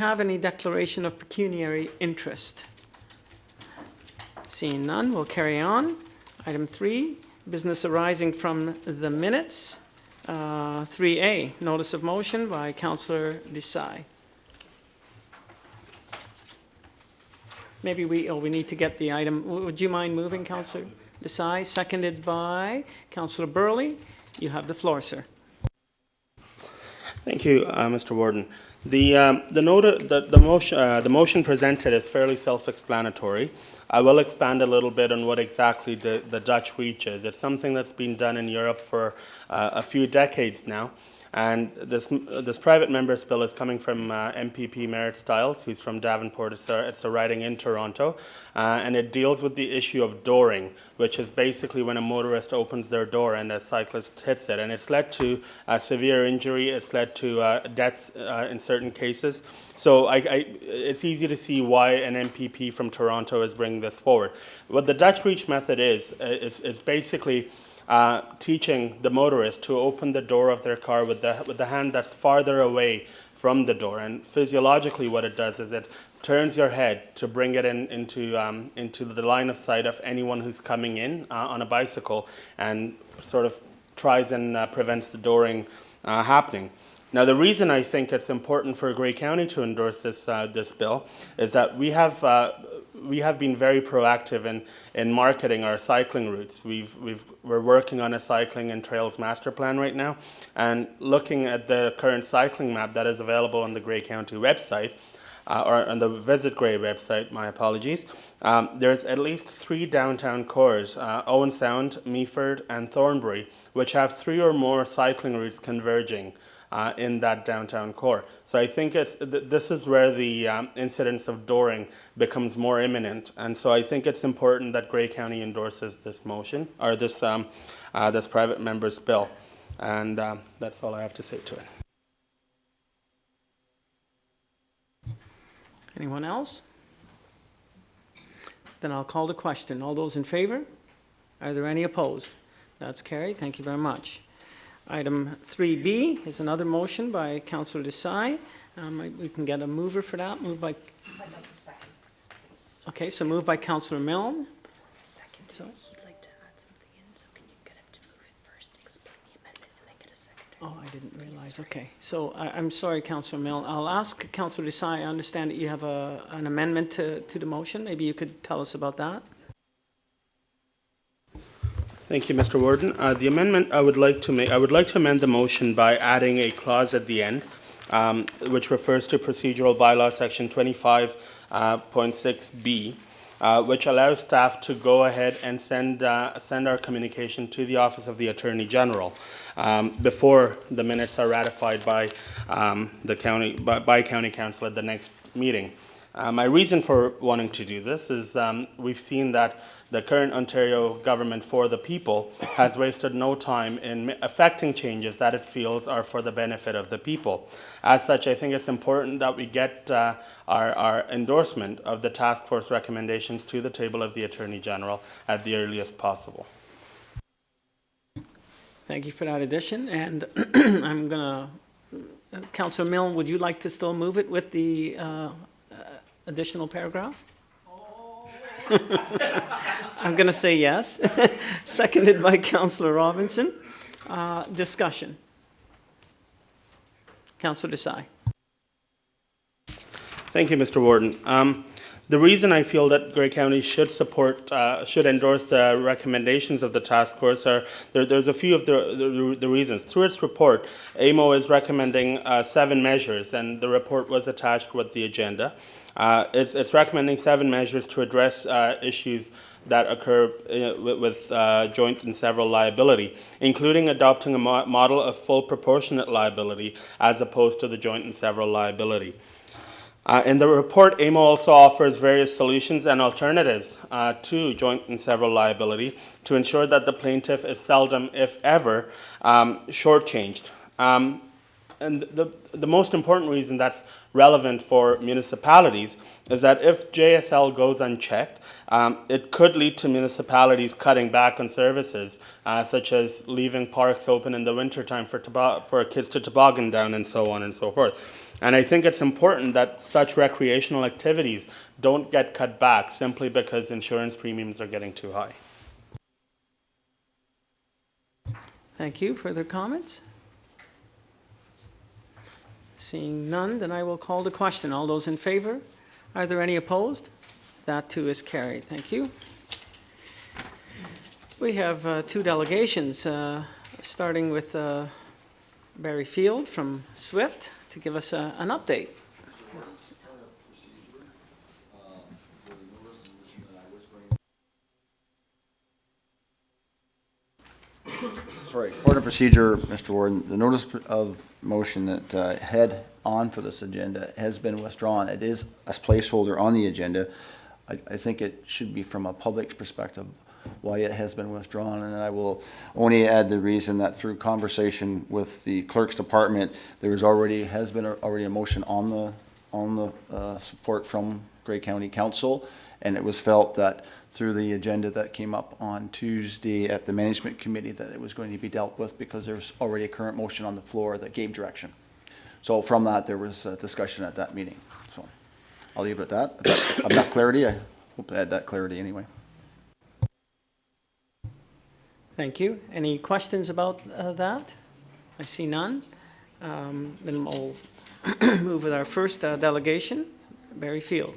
Have any declaration of pecuniary interest? Seeing none, we'll carry on. Item 3, business arising from the minutes. 3A, notice of motion by Councillor Desai. Maybe we need to get the item. Would you mind moving, Councillor Desai? Seconded by Councillor Burley. You have the floor, sir. Thank you, Mr. Warden. The motion presented is fairly self-explanatory. I will expand a little bit on what exactly the Dutch reach is. It's something that's been done in Europe for a few decades now. And this private member's bill is coming from MPP Merritt Stiles, who's from Davenport. It's a riding in Toronto, and it deals with the issue of dooring, which is basically when a motorist opens their door and a cyclist hits it. And it's led to severe injury. It's led to deaths in certain cases. So it's easy to see why an MPP from Toronto is bringing this forward. What the Dutch reach method is basically teaching the motorist to open the door of their car with the hand that's farther away from the door. And physiologically what it does is it turns your head to bring it into the line of sight of anyone who's coming in on a bicycle, and sort of tries and prevents the dooring happening. Now, the reason I think it's important for Grey County to endorse this bill is that we have been very proactive in marketing our cycling routes. We're working on a cycling and trails master plan right now, and looking at the current cycling map that is available on the Grey County website, or on the Visit Grey website, my apologies. There's at least 3 downtown cores, Owen Sound, Meaford, and Thornbury, which have 3 or more cycling routes converging in that downtown core. So I think this is where the incidence of dooring becomes more imminent, and so I think it's important that Grey County endorses this motion, or this private member's bill, and that's all I have to say to it. Anyone else? Then I'll call the question. All those in favor? Are there any opposed? That's carried. Thank you very much. Item 3B is another motion by Councillor Desai. We can get a mover for that. Moved by. I'd like to second. Okay, so moved by Councillor Milne. Before I second, he'd like to add something in, so can you get him to move it first, explain the amendment, and then get a second? Oh, I didn't realize. Okay, so I'm sorry, Councillor Milne. I'll ask Councillor Desai. I understand that you have an amendment to the motion. Maybe you could tell us about that. Thank you, Mr. Warden. The amendment I would like to amend the motion by adding a clause at the end, which refers to procedural bylaw section 25.6b, which allows staff to go ahead and send our communication to the Office of the Attorney General before the minutes are ratified by County Council at the next meeting. My reason for wanting to do this is we've seen that the current Ontario government for the people has wasted no time in affecting changes that it feels are for the benefit of the people. As such, I think it's important that we get our endorsement of the task force recommendations to the table of the Attorney General at the earliest possible. Thank you for that addition. And I'm going to, Councillor Milne, would you like to still move it with the additional paragraph? I'm going to say yes. Seconded by Councillor Robinson. Discussion. Councillor Desai. Thank you, Mr. Warden. The reason I feel that Grey County should endorse the recommendations of the task force are there's a few of the reasons. Through its report, AMO is recommending 7 measures, and the report was attached with the agenda. It's recommending 7 measures to address issues that occur with joint and several liability, including adopting a model of full proportionate liability as opposed to the joint and several liability. In the report, AMO also offers various solutions and alternatives to joint and several liability to ensure that the plaintiff is seldom, if ever, shortchanged. And the most important reason that's relevant for municipalities is that if JSL goes unchecked, it could lead to municipalities cutting back on services, such as leaving parks open in the wintertime for kids to toboggan down and so on and so forth. And I think it's important that such recreational activities don't get cut back simply because insurance premiums are getting too high. Thank you. Further comments? Seeing none, then I will call the question. All those in favor? Are there any opposed? That too is carried. Thank you. We have two delegations, starting with Barry Field from SWIFT to give us an update. Sorry, point of procedure, Mr. Warden. The notice of motion that had on for this agenda has been withdrawn. It is a placeholder on the agenda. I think it should be from a public perspective why it has been withdrawn, and I will only add the reason that through conversation with the clerk's department, there has been already a motion on the support from Grey County Council, and it was felt that through the agenda that came up on Tuesday at the management committee that it was going to be dealt with because there's already a current motion on the floor that gave direction. So from that, there was a discussion at that meeting. So I'll leave it at that. If that's enough clarity. I hope to add that clarity anyway. Thank you. Any questions about that? I see none. Then we'll move with our first delegation, Barry Field.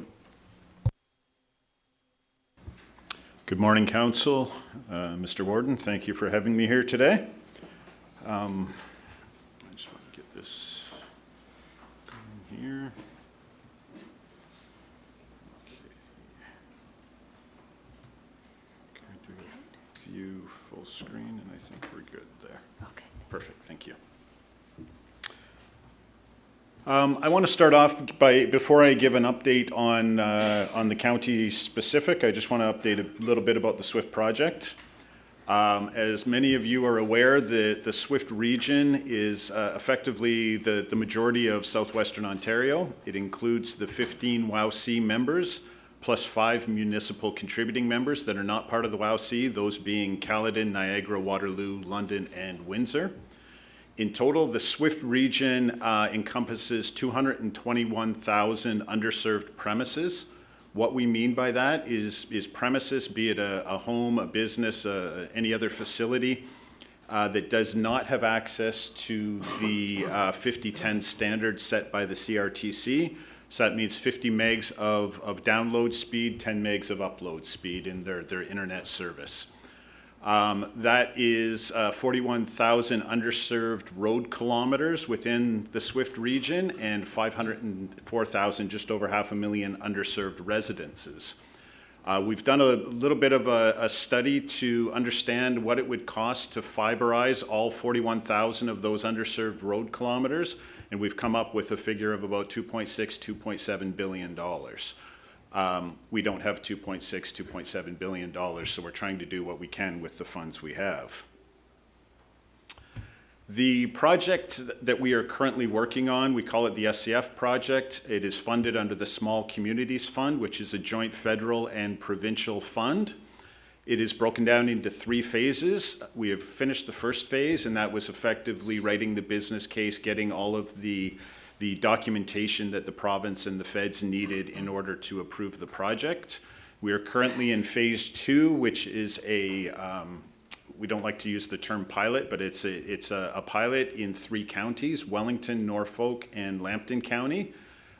Good morning, Council. Mr. Warden, thank you for having me here today. I just want to get this going here. Okay. Can I do a view full screen, and I think we're good there. Okay. Perfect, thank you. I want to start off before I give an update on the county specific, I just want to update a little bit about the SWIFT project. As many of you are aware, the SWIFT region is effectively the majority of southwestern Ontario. It includes the 15 WOW-C members, plus 5 municipal contributing members that are not part of the WOW-C, those being Caledon, Niagara, Waterloo, London, and Windsor. In total, the SWIFT region encompasses 221,000 underserved premises. What we mean by that is premises, be it a home, a business, any other facility that does not have access to the 5010 standard set by the CRTC. So that means 50 megs of download speed, 10 megs of upload speed in their internet service. That is 41,000 underserved road kilometers within the SWIFT region and 504,000, just over 500,000 underserved residences. We've done a little bit of a study to understand what it would cost to fiberize all 41,000 of those underserved road kilometers, and we've come up with a figure of about $2.6, $2.7 billion. We don't have $2.6, $2.7 billion, so we're trying to do what we can with the funds we have. The project that we are currently working on, we call it the SCF project. It is funded under the Small Communities Fund, which is a joint federal and provincial fund. It is broken down into 3 phases. We have finished the first phase, and that was effectively writing the business case, getting all of the documentation that the province and the feds needed in order to approve the project. We are currently in phase 2, which is we don't like to use the term pilot, but it's a pilot in 3 counties, Wellington, Norfolk, and Lambton County.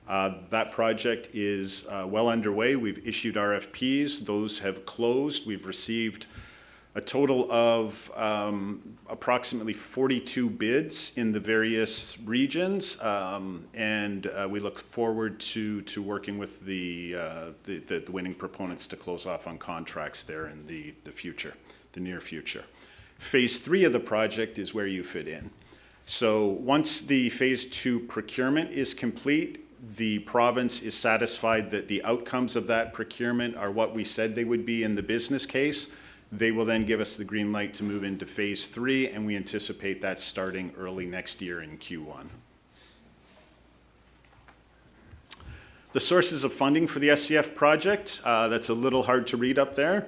That project is well underway. We've issued RFPs. Those have closed. We've received a total of approximately 42 bids in the various regions, and we look forward to working with the winning proponents to close off on contracts there in the near future. Phase 3 of the project is where you fit in. So once the phase 2 procurement is complete, the province is satisfied that the outcomes of that procurement are what we said they would be in the business case. They will then give us the green light to move into phase 3, and we anticipate that starting early next year in Q1. The sources of funding for the SCF project, that's a little hard to read up there.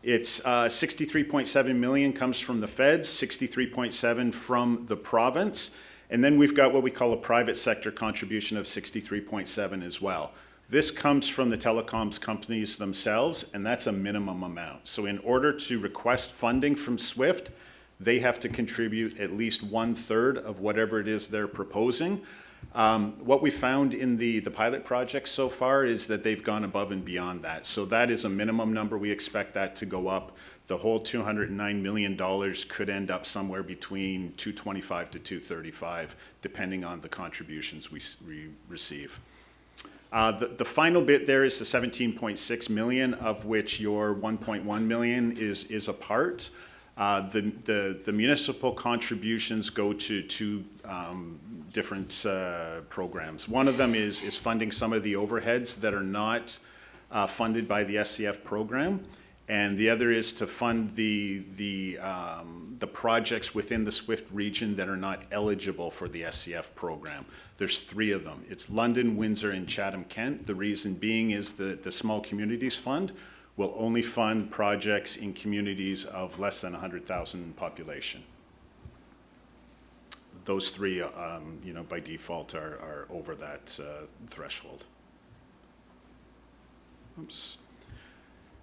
It's 63.7 million comes from the feds, 63.7 from the province, and then we've got what we call a private sector contribution of 63.7 as well. This comes from the telecoms companies themselves, and that's a minimum amount. So in order to request funding from SWIFT, they have to contribute at least 1/3 of whatever it is they're proposing. What we found in the pilot project so far is that they've gone above and beyond that. So that is a minimum number. We expect that to go up. The whole $209 million could end up somewhere between 225 to 235, depending on the contributions we receive. The final bit there is the 17.6 million, of which your 1.1 million is a part. The municipal contributions go to two different programs. One of them is funding some of the overheads that are not funded by the SCF program, and the other is to fund the projects within the SWIFT region that are not eligible for the SCF program. There's 3 of them. It's London, Windsor, and Chatham-Kent. The reason being is that the Small Communities Fund will only fund projects in communities of less than 100,000 population. Those 3, by default are over that threshold. Oops.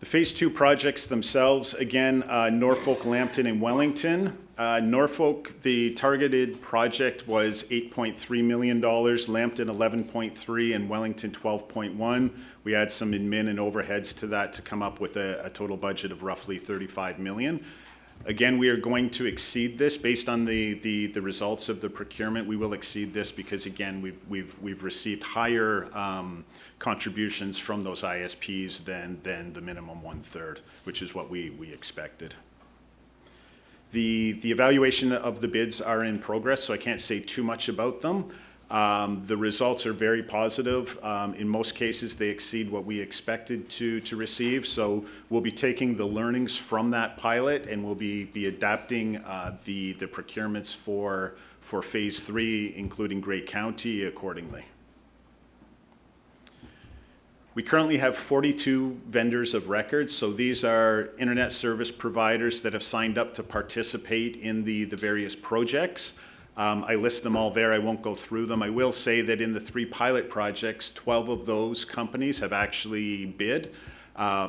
The Phase 2 projects themselves, again, Norfolk, Lambton, and Wellington. Norfolk, the targeted project was $8.3 million, Lambton 11.3, and Wellington 12.1. We had some admin and overheads to that to come up with a total budget of roughly $35 million. Again, we are going to exceed this based on the results of the procurement. We will exceed this because, again, we've received higher contributions from those ISPs than the minimum 1/3, which is what we expected. The evaluation of the bids are in progress, so I can't say too much about them. The results are very positive. In most cases, they exceed what we expected to receive. So we'll be taking the learnings from that pilot, and we'll be adapting the procurements for Phase 3, including Grey County, accordingly. We currently have 42 vendors of record. So these are internet service providers that have signed up to participate in the various projects. I list them all there. I won't go through them. I will say that in the 3 pilot projects, 12 of those companies have actually bid.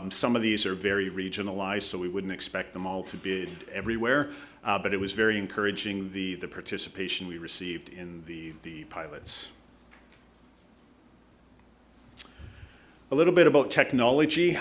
Some of these are very regionalized, so we wouldn't expect them all to bid everywhere. But it was very encouraging, the participation we received in the pilots. A little bit about technology.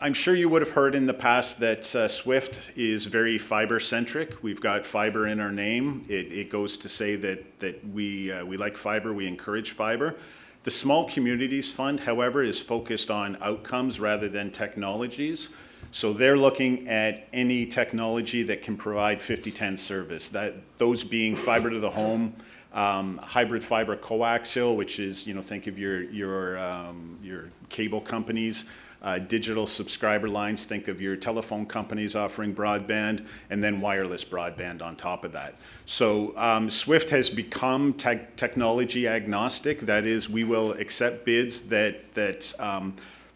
I'm sure you would have heard in the past that SWIFT is very fiber-centric. We've got fiber in our name. It goes to say that we like fiber, we encourage fiber. The Small Communities Fund, however, is focused on outcomes rather than technologies. So they're looking at any technology that can provide 50/10 service, those being fiber to the home, hybrid fiber coaxial, which is, think of your cable companies, digital subscriber lines, think of your telephone companies offering broadband, and then wireless broadband on top of that. So SWIFT has become technology agnostic. That is, we will accept bids that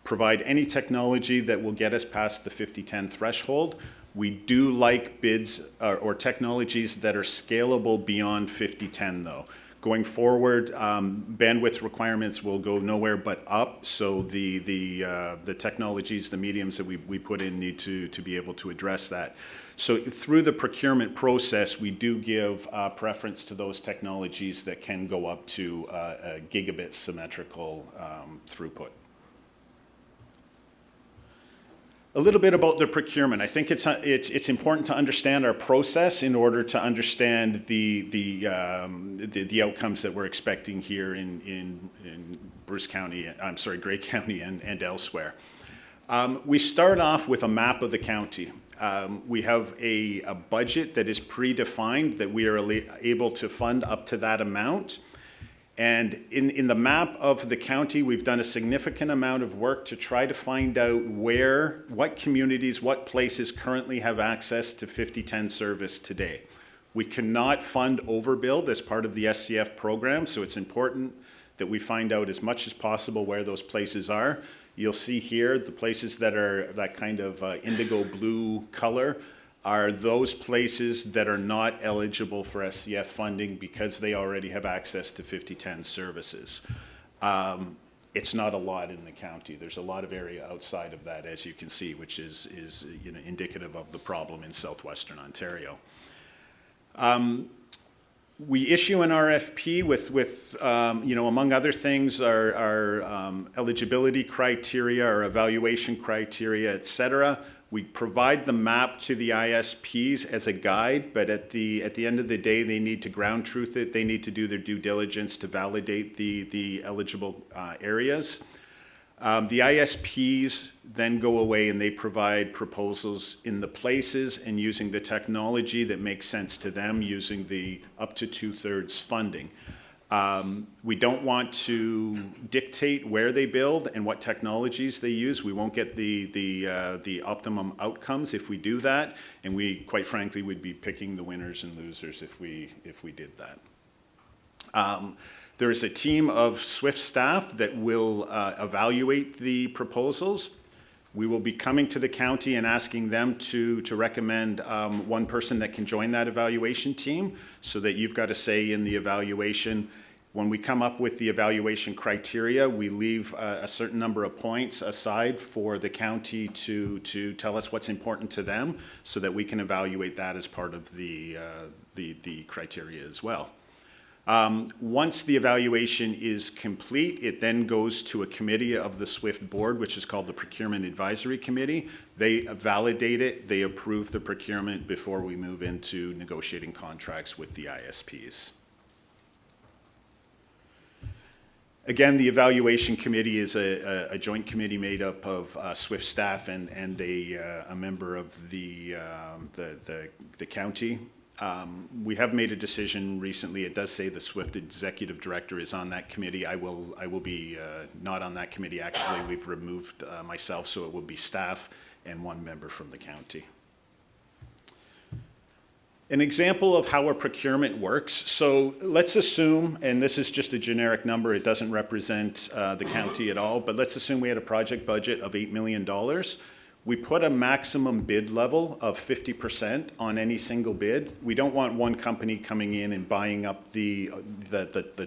provide any technology that will get us past the 50/10 threshold. We do like bids or technologies that are scalable beyond 50/10 though. Going forward, bandwidth requirements will go nowhere but up, so the technologies, the mediums that we put in need to be able to address that. So through the procurement process, we do give preference to those technologies that can go up to a gigabit symmetrical throughput. A little bit about the procurement. I think it's important to understand our process in order to understand the outcomes that we're expecting here in Bruce County. I'm sorry, Grey County and elsewhere. We start off with a map of the county. We have a budget that is predefined that we are able to fund up to that amount. And in the map of the county, we've done a significant amount of work to try to find out what communities, what places currently have access to 50/10 service today. We cannot fund overbuild as part of the SCF program, so it's important that we find out as much as possible where those places are. You'll see here the places that are that kind of indigo blue color are those places that are not eligible for SCF funding because they already have access to 5010 services. It's not a lot in the county. There's a lot of area outside of that, as you can see, which is indicative of the problem in southwestern Ontario. We issue an RFP with among other things, our eligibility criteria, our evaluation criteria, et cetera. We provide the map to the ISPs as a guide, but at the end of the day, they need to ground truth it. They need to do their due diligence to validate the eligible areas. The ISPs then go away and they provide proposals in the places and using the technology that makes sense to them, using the up to 2/3 funding. We don't want to dictate where they build and what technologies they use. We won't get the optimum outcomes if we do that, and we, quite frankly, would be picking the winners and losers if we did that. There is a team of SWIFT staff that will evaluate the proposals. We will be coming to the county and asking them to recommend one person that can join that evaluation team so that you've got a say in the evaluation. When we come up with the evaluation criteria, we leave a certain number of points aside for the county to tell us what's important to them so that we can evaluate that as part of the criteria as well. Once the evaluation is complete, it then goes to a committee of the SWIFT board, which is called the Procurement Advisory Committee. They validate it, they approve the procurement before we move into negotiating contracts with the ISPs. Again, the evaluation committee is a joint committee made up of SWIFT staff and a member of the county. We have made a decision recently. It does say the SWIFT executive director is on that committee. I will be not on that committee. Actually, we've removed myself, so it will be staff and one member from the county. An example of how a procurement works. So let's assume, and this is just a generic number, it doesn't represent the county at all, but let's assume we had a project budget of $8 million. We put a maximum bid level of 50% on any single bid. We don't want one company coming in and buying up the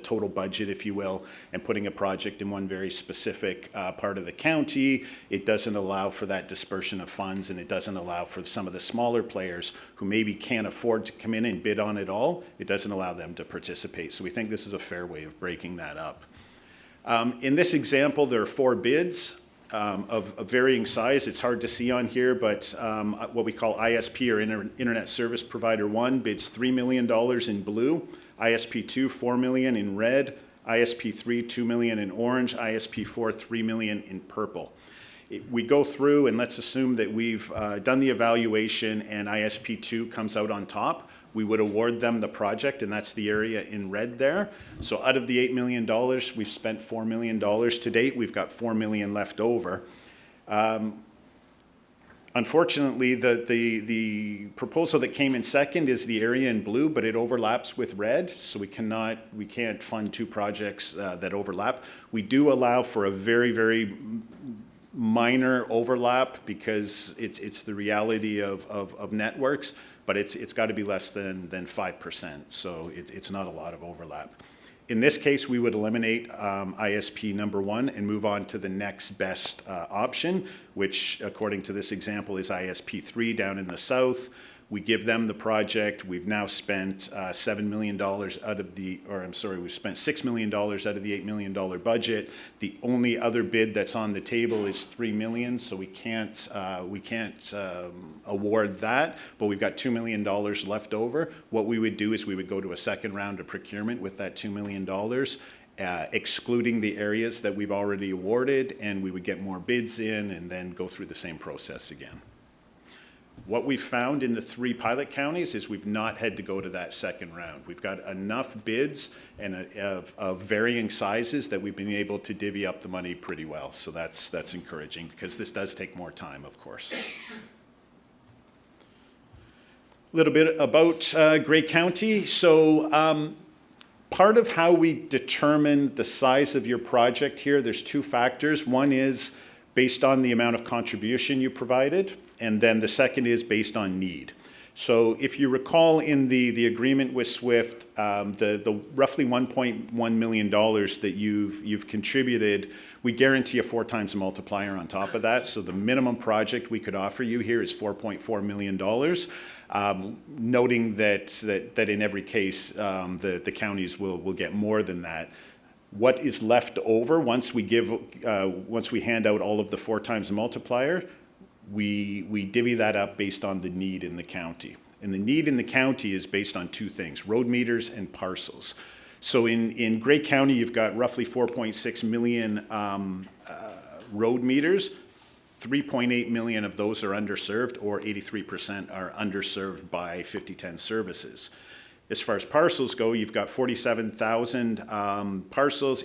total budget, if you will, and putting a project in one very specific part of the county. It doesn't allow for that dispersion of funds, and it doesn't allow for some of the smaller players who maybe can't afford to come in and bid on it all. It doesn't allow them to participate. So we think this is a fair way of breaking that up. In this example, there are 4 bids. Of varying size. It's hard to see on here, but what we call ISP or Internet Service Provider 1 bids $3 million in blue, ISP 2 $4 million in red, ISP 3 $2 million in orange, ISP 4 $3 million in purple. We go through and let's assume that we've done the evaluation and ISP 2 comes out on top. We would award them the project, and that's the area in red there. So out of the $8 million, we've spent $4 million to date. We've got $4 million left over. Unfortunately, the proposal that came in second is the area in blue, but it overlaps with red, so we can't fund 2 projects that overlap. We do allow for a very, very minor overlap because it's the reality of networks, but it's got to be less than 5%, so it's not a lot of overlap. In this case, we would eliminate ISP number 1 and move on to the next best option, which according to this example is ISP 3 down in the south. We give them the project. We've now spent $7 million we've spent $6 million out of the $8 million budget. The only other bid that's on the table is $3 million, so we can't award that, but we've got $2 million left over. What we would do is we would go to a second round of procurement with that $2 million, excluding the areas that we've already awarded, and we would get more bids in and then go through the same process again. What we've found in the 3 pilot counties is we've not had to go to that second round. We've got enough bids and of varying sizes that we've been able to divvy up the money pretty well. So that's encouraging because this does take more time, of course. A little bit about Grey County. So Part of how we determine the size of your project here, there's two factors. One is based on the amount of contribution you provided, and then the second is based on need. So if you recall in the agreement with SWIFT, the roughly $1.1 million that you've contributed, we guarantee a 4 times multiplier on top of that. So the minimum project we could offer you here is $4.4 million. Noting that in every case, the counties will get more than that. What is left over once we hand out all of the 4 times multiplier, we divvy that up based on the need in the county. And the need in the county is based on 2 things, road meters and parcels. So in Grey County, you've got roughly 4.6 million road meters. 3.8 million of those are underserved, or 83% are underserved by 5010 services. As far as parcels go, you've got 47,000 parcels,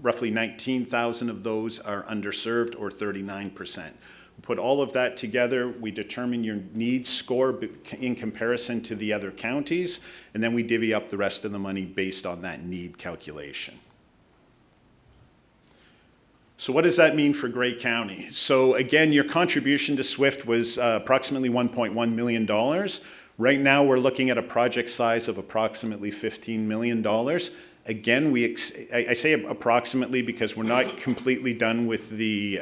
roughly 19,000 of those are underserved, or 39%. Put all of that together, we determine your needs score in comparison to the other counties, and then we divvy up the rest of the money based on that need calculation. So what does that mean for Grey County? So again, your contribution to SWIFT was approximately $1.1 million. Right now, we're looking at a project size of approximately $15 million. Again, I say approximately because we're not completely done with the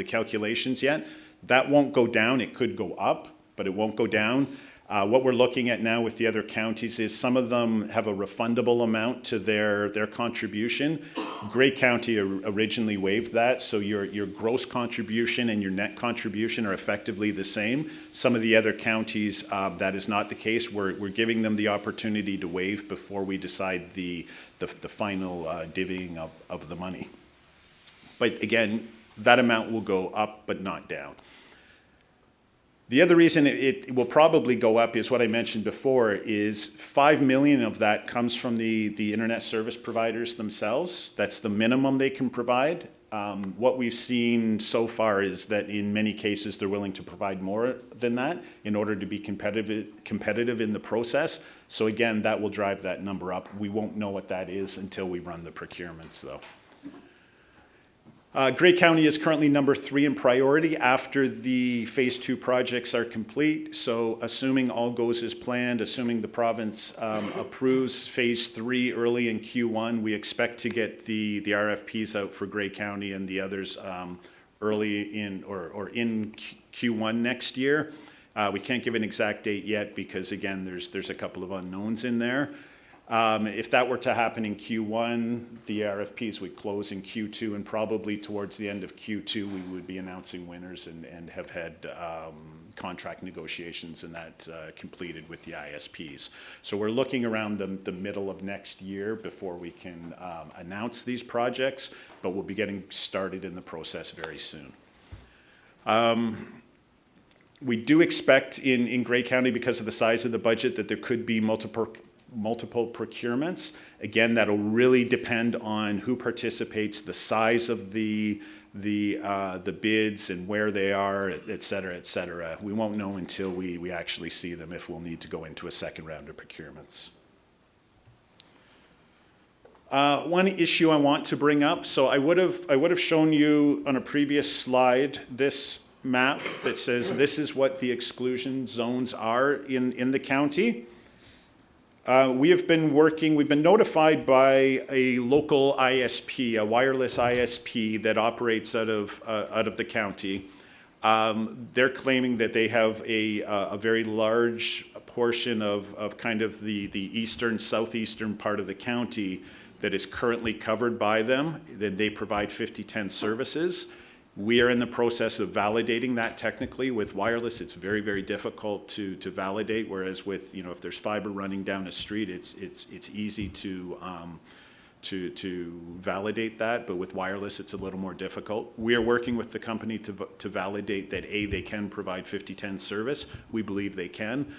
calculations yet. That won't go down. It could go up, but it won't go down. What we're looking at now with the other counties is some of them have a refundable amount to their contribution. Grey County originally waived that, so your gross contribution and your net contribution are effectively the same. Some of the other counties, that is not the case. We're giving them the opportunity to waive before we decide the final divvying of the money. But again, that amount will go up but not down. The other reason it will probably go up is what I mentioned before, is 5 million of that comes from the internet service providers themselves. That's the minimum they can provide. What we've seen so far is that in many cases they're willing to provide more than that in order to be competitive in the process. So again, that will drive that number up. We won't know what that is until we run the procurements though. Grey County is currently number 3 in priority after the phase 2 projects are complete. So assuming all goes as planned, assuming the province approves phase 3 early in Q1, we expect to get the RFPs out for Grey County and the others early in or in Q1 next year. We can't give an exact date yet because again, there's a couple of unknowns in there. If that were to happen in Q1, the RFPs would close in Q2, and probably towards the end of Q2, we would be announcing winners and have had contract negotiations and that completed with the ISPs. So we're looking around the middle of next year before we can announce these projects, but we'll be getting started in the process very soon. We do expect in Grey County, because of the size of the budget, that there could be multiple procurements. Again, that'll really depend on who participates, the size of the bids and where they are, et cetera, et cetera. We won't know until we actually see them if we'll need to go into a second round of procurements. One issue I want to bring up, so I would have shown you on a previous slide this map that says this is what the exclusion zones are in the county. We've been notified by a local ISP, a wireless ISP that operates out of the county. They're claiming that they have a very large portion of kind of the southeastern part of the county that is currently covered by them, that they provide 5010 services. We are in the process of validating that technically. With wireless, it's very, very difficult to validate, whereas with, if there's fiber running down a street, it's easy to validate that, but with wireless, it's a little more difficult. We are working with the company to validate that they can provide 5010 service. We believe they can.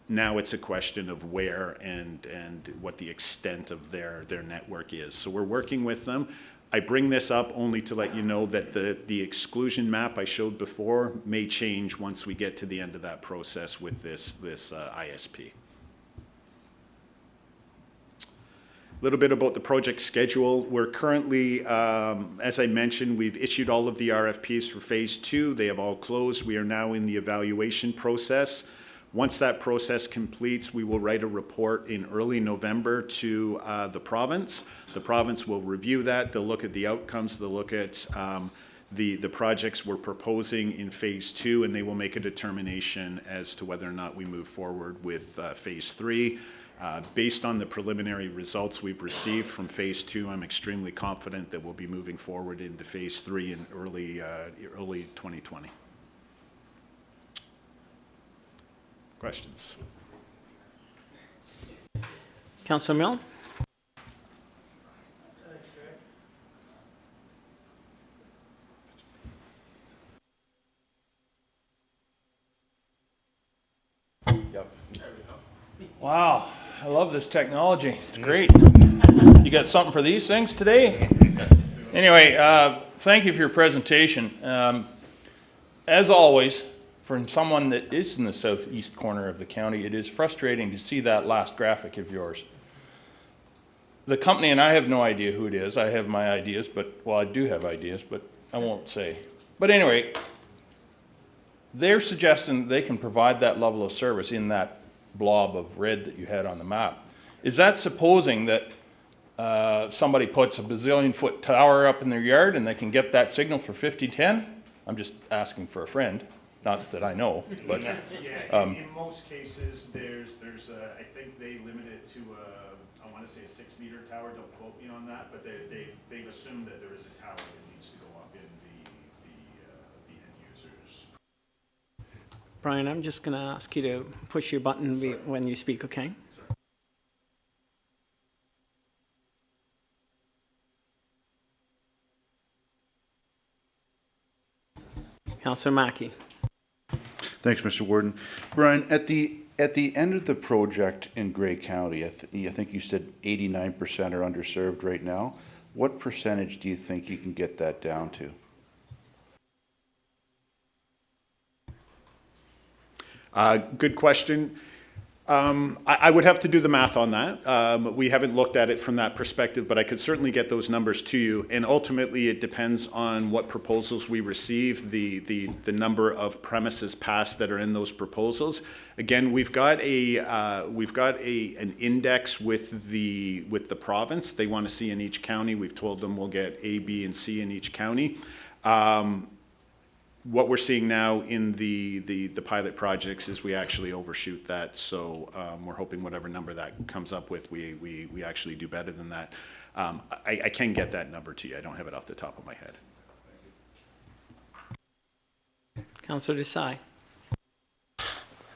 Now it's a question of where and what the extent of their network is. So we're working with them. I bring this up only to let you know that the exclusion map I showed before may change once we get to the end of that process with this ISP. little bit about the project schedule. We're currently, as I mentioned, we've issued all of the RFPs for phase 2. They have all closed. We are now in the evaluation process. Once that process completes, we will write a report in early November to the province. The province will review that. They'll look at the outcomes. They'll look at the projects we're proposing in phase 2, and they will make a determination as to whether or not we move forward with phase 3. Based on the preliminary results we've received from phase 2, I'm extremely confident that we'll be moving forward into phase 3 in early 2020. Questions? Councillor Mill? Wow, I love this technology. It's great. You got something for these things today? Anyway, thank you for your presentation. As always, for someone that is in the southeast corner of the county, it is frustrating to see that last graphic of yours. The company, and I have no idea who it is. I have my ideas, well, I do have ideas, but I won't say. But anyway, they're suggesting they can provide that level of service in that blob of red that you had on the map. Is that supposing that somebody puts a bazillion-foot tower up in their yard and they can get that signal for 5010? I'm just asking for a friend. Not that I know, but Yeah, in most cases, there's I think they limit it to I want to say a 6-meter tower. Don't quote me on that, but they've assumed that there is a tower that needs to go up in the end users. Brian, I'm just going to ask you to push your button when you speak, okay? Councillor Mackey. Thanks, Mr. Warden. Brian, at the end of the project in Grey County, I think you said 89% are underserved right now. What percentage do you think you can get that down to? Good question. I would have to do the math on that. We haven't looked at it from that perspective, but I could certainly get those numbers to you. And ultimately, it depends on what proposals we receive, the number of premises passed that are in those proposals. Again, we've got an index with the province. They want to see in each county. We've told them we'll get A, B, and C in each county. What we're seeing now in the pilot projects is we actually overshoot that, so we're hoping whatever number that comes up with, we actually do better than that. I can get that number to you. I don't have it off the top of my head. Councillor Desai.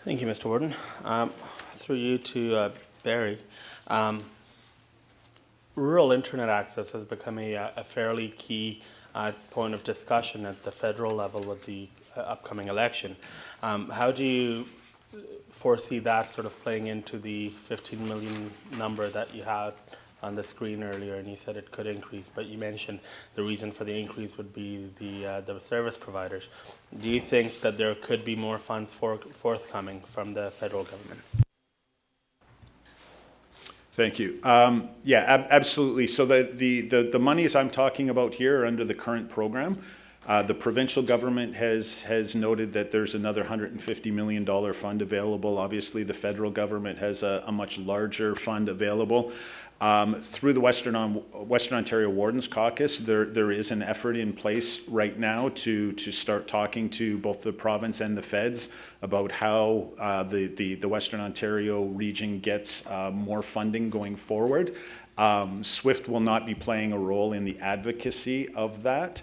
Thank you, Mr. Warden. Through you to Barry. Rural internet access has become a fairly key point of discussion at the federal level with the upcoming election. How do you foresee that sort of playing into the 15 million number that you had on the screen earlier, and you said it could increase, but you mentioned the reason for the increase would be the service providers. Do you think that there could be more funds forthcoming from the federal government? Thank you. Yeah, absolutely. So the monies I'm talking about here are under the current program. The provincial government has noted that there's another $150 million fund available. Obviously, the federal government has a much larger fund available. Through the Western Ontario Wardens Caucus, there is an effort in place right now to start talking to both the province and the feds about how the Western Ontario region gets more funding going forward. SWIFT will not be playing a role in the advocacy of that.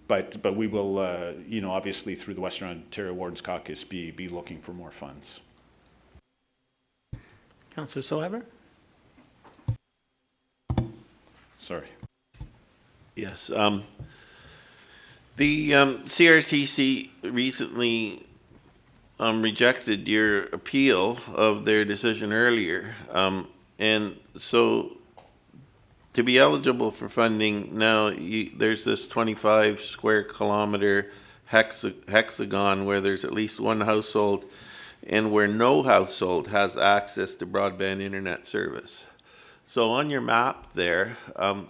But we will, obviously through the Western Ontario Wardens Caucus be looking for more funds. Councillor Soever. Sorry. Yes. The CRTC recently rejected your appeal of their decision earlier. And so to be eligible for funding now, there's this 25 square kilometer hexagon where there's at least one household and where no household has access to broadband internet service. So on your map there, I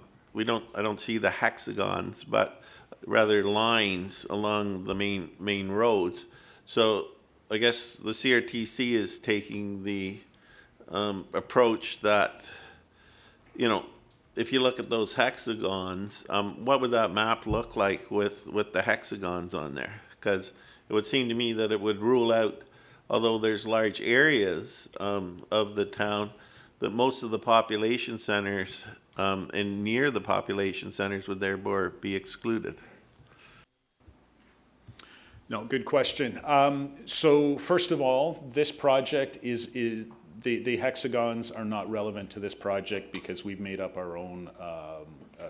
don't see the hexagons, but rather lines along the main roads. So I guess the CRTC is taking the approach that, you know, if you look at those hexagons, what would that map look like with the hexagons on there? Because it would seem to me that it would rule out, although there's large areas of the town, that most of the population centers and near the population centers would therefore be excluded. No, good question. So first of all, this project is the hexagons are not relevant to this project because we've made up our own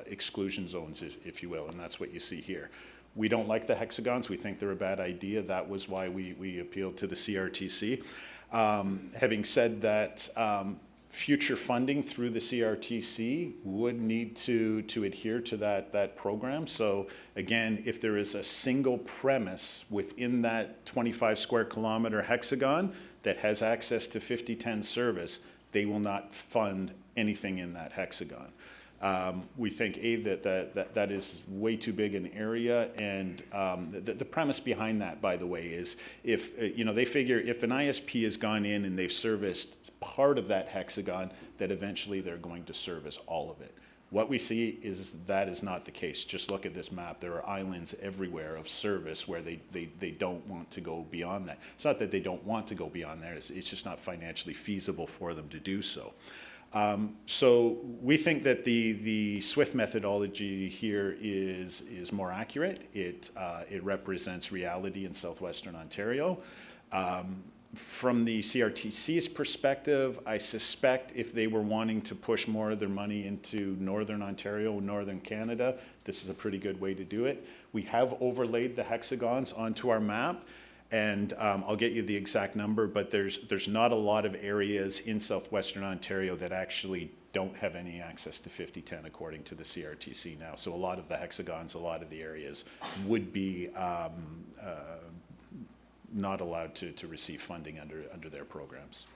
exclusion zones, if you will, and that's what you see here. We don't like the hexagons. We think they're a bad idea. That was why we appealed to the CRTC. Having said that, future funding through the CRTC would need to adhere to that program. So again, if there is a single premise within that 25 square kilometer hexagon that has access to 5010 service, they will not fund anything in that hexagon. We think that is way too big an area, and the premise behind that, by the way, is if they figure if an ISP has gone in and they've serviced part of that hexagon, that eventually they're going to service all of it. What we see is that is not the case. Just look at this map. There are islands everywhere of service where they don't want to go beyond that. It's not that they don't want to go beyond there. It's just not financially feasible for them to do so. So we think that the SWIFT methodology here is more accurate. It represents reality in southwestern Ontario. From the CRTC's perspective, I suspect if they were wanting to push more of their money into northern Ontario, northern Canada, this is a pretty good way to do it. We have overlaid the hexagons onto our map, and I'll get you the exact number, but there's not a lot of areas in southwestern Ontario that actually don't have any access to 5010 according to the CRTC now. So a lot of the hexagons, a lot of the areas would be not allowed to receive funding under their programs.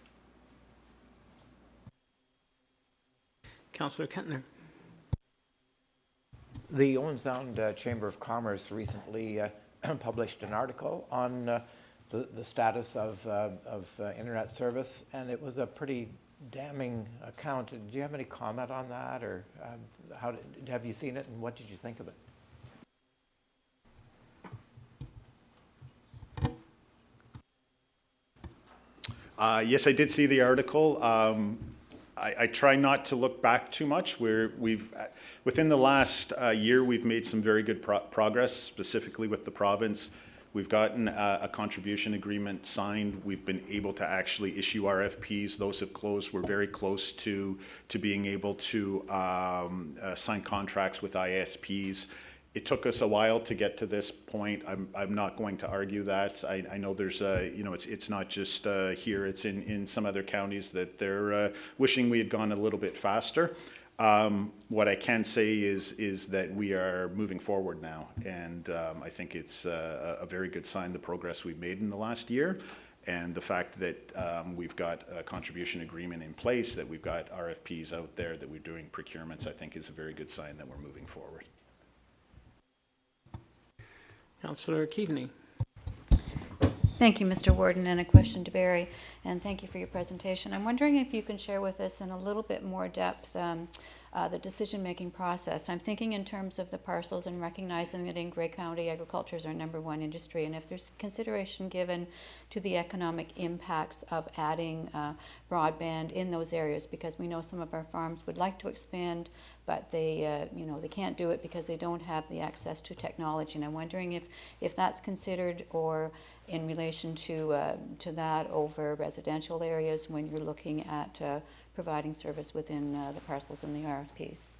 Councillor Kentner. The Owen Sound Chamber of Commerce recently published an article on the status of internet service, and it was a pretty damning account. Do you have any comment on that, or have you seen it, and what did you think of it? Yes, I did see the article. I try not to look back too much. Within the last year, we've made some very good progress, specifically with the province. We've gotten a contribution agreement signed. We've been able to actually issue RFPs. Those have closed. We're very close to being able to sign contracts with ISPs. It took us a while to get to this point. I'm not going to argue that. I know there's it's not just here. It's in some other counties that they're wishing we had gone a little bit faster. What I can say is that we are moving forward now, and I think it's a very good sign, the progress we've made in the last year, and the fact that we've got a contribution agreement in place, that we've got RFPs out there, that we're doing procurements, I think is a very good sign that we're moving forward. Councillor Keaveney. Thank you, Mr. Warden, and a question to Barry, and thank you for your presentation. I'm wondering if you can share with us in a little bit more depth the decision-making process. I'm thinking in terms of the parcels and recognizing that in Grey County, agriculture is our #1 industry, and if there's consideration given to the economic impacts of adding broadband in those areas, because we know some of our farms would like to expand, but they can't do it because they don't have the access to technology. And I'm wondering if that's considered, or in relation to that over residential areas when you're looking at providing service within the parcels and the RFPs.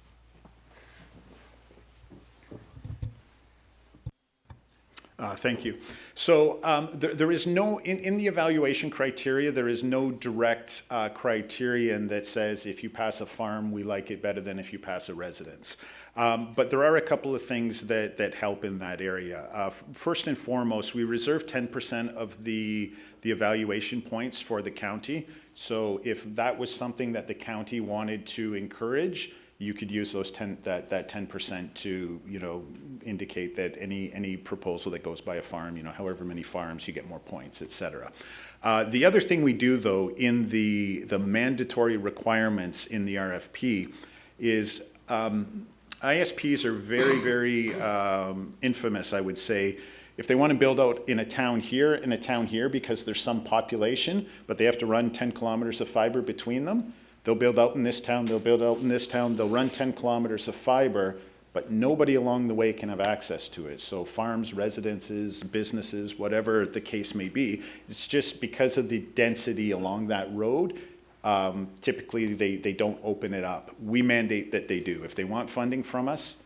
Thank you. So there is no, in the evaluation criteria, there is no direct criterion that says if you pass a farm, we like it better than if you pass a residence. But there are a couple of things that help in that area. First and foremost, we reserve 10% of the evaluation points for the county. So if that was something that the county wanted to encourage, you could use those that 10% to, you know, indicate that any proposal that goes by a farm, you know, however many farms, you get more points, et cetera. The other thing we do, though, in the mandatory requirements in the RFP is ISPs are very, very infamous, I would say. If they want to build out in a town here, in a town here, because there's some population, but they have to run 10 kilometers of fiber between them, they'll build out in this town, they'll build out in this town, they'll run 10 kilometers of fiber, but nobody along the way can have access to it. So farms, residences, businesses, whatever the case may be, it's just because of the density along that road, typically they don't open it up. We mandate that they do. If they want funding from us,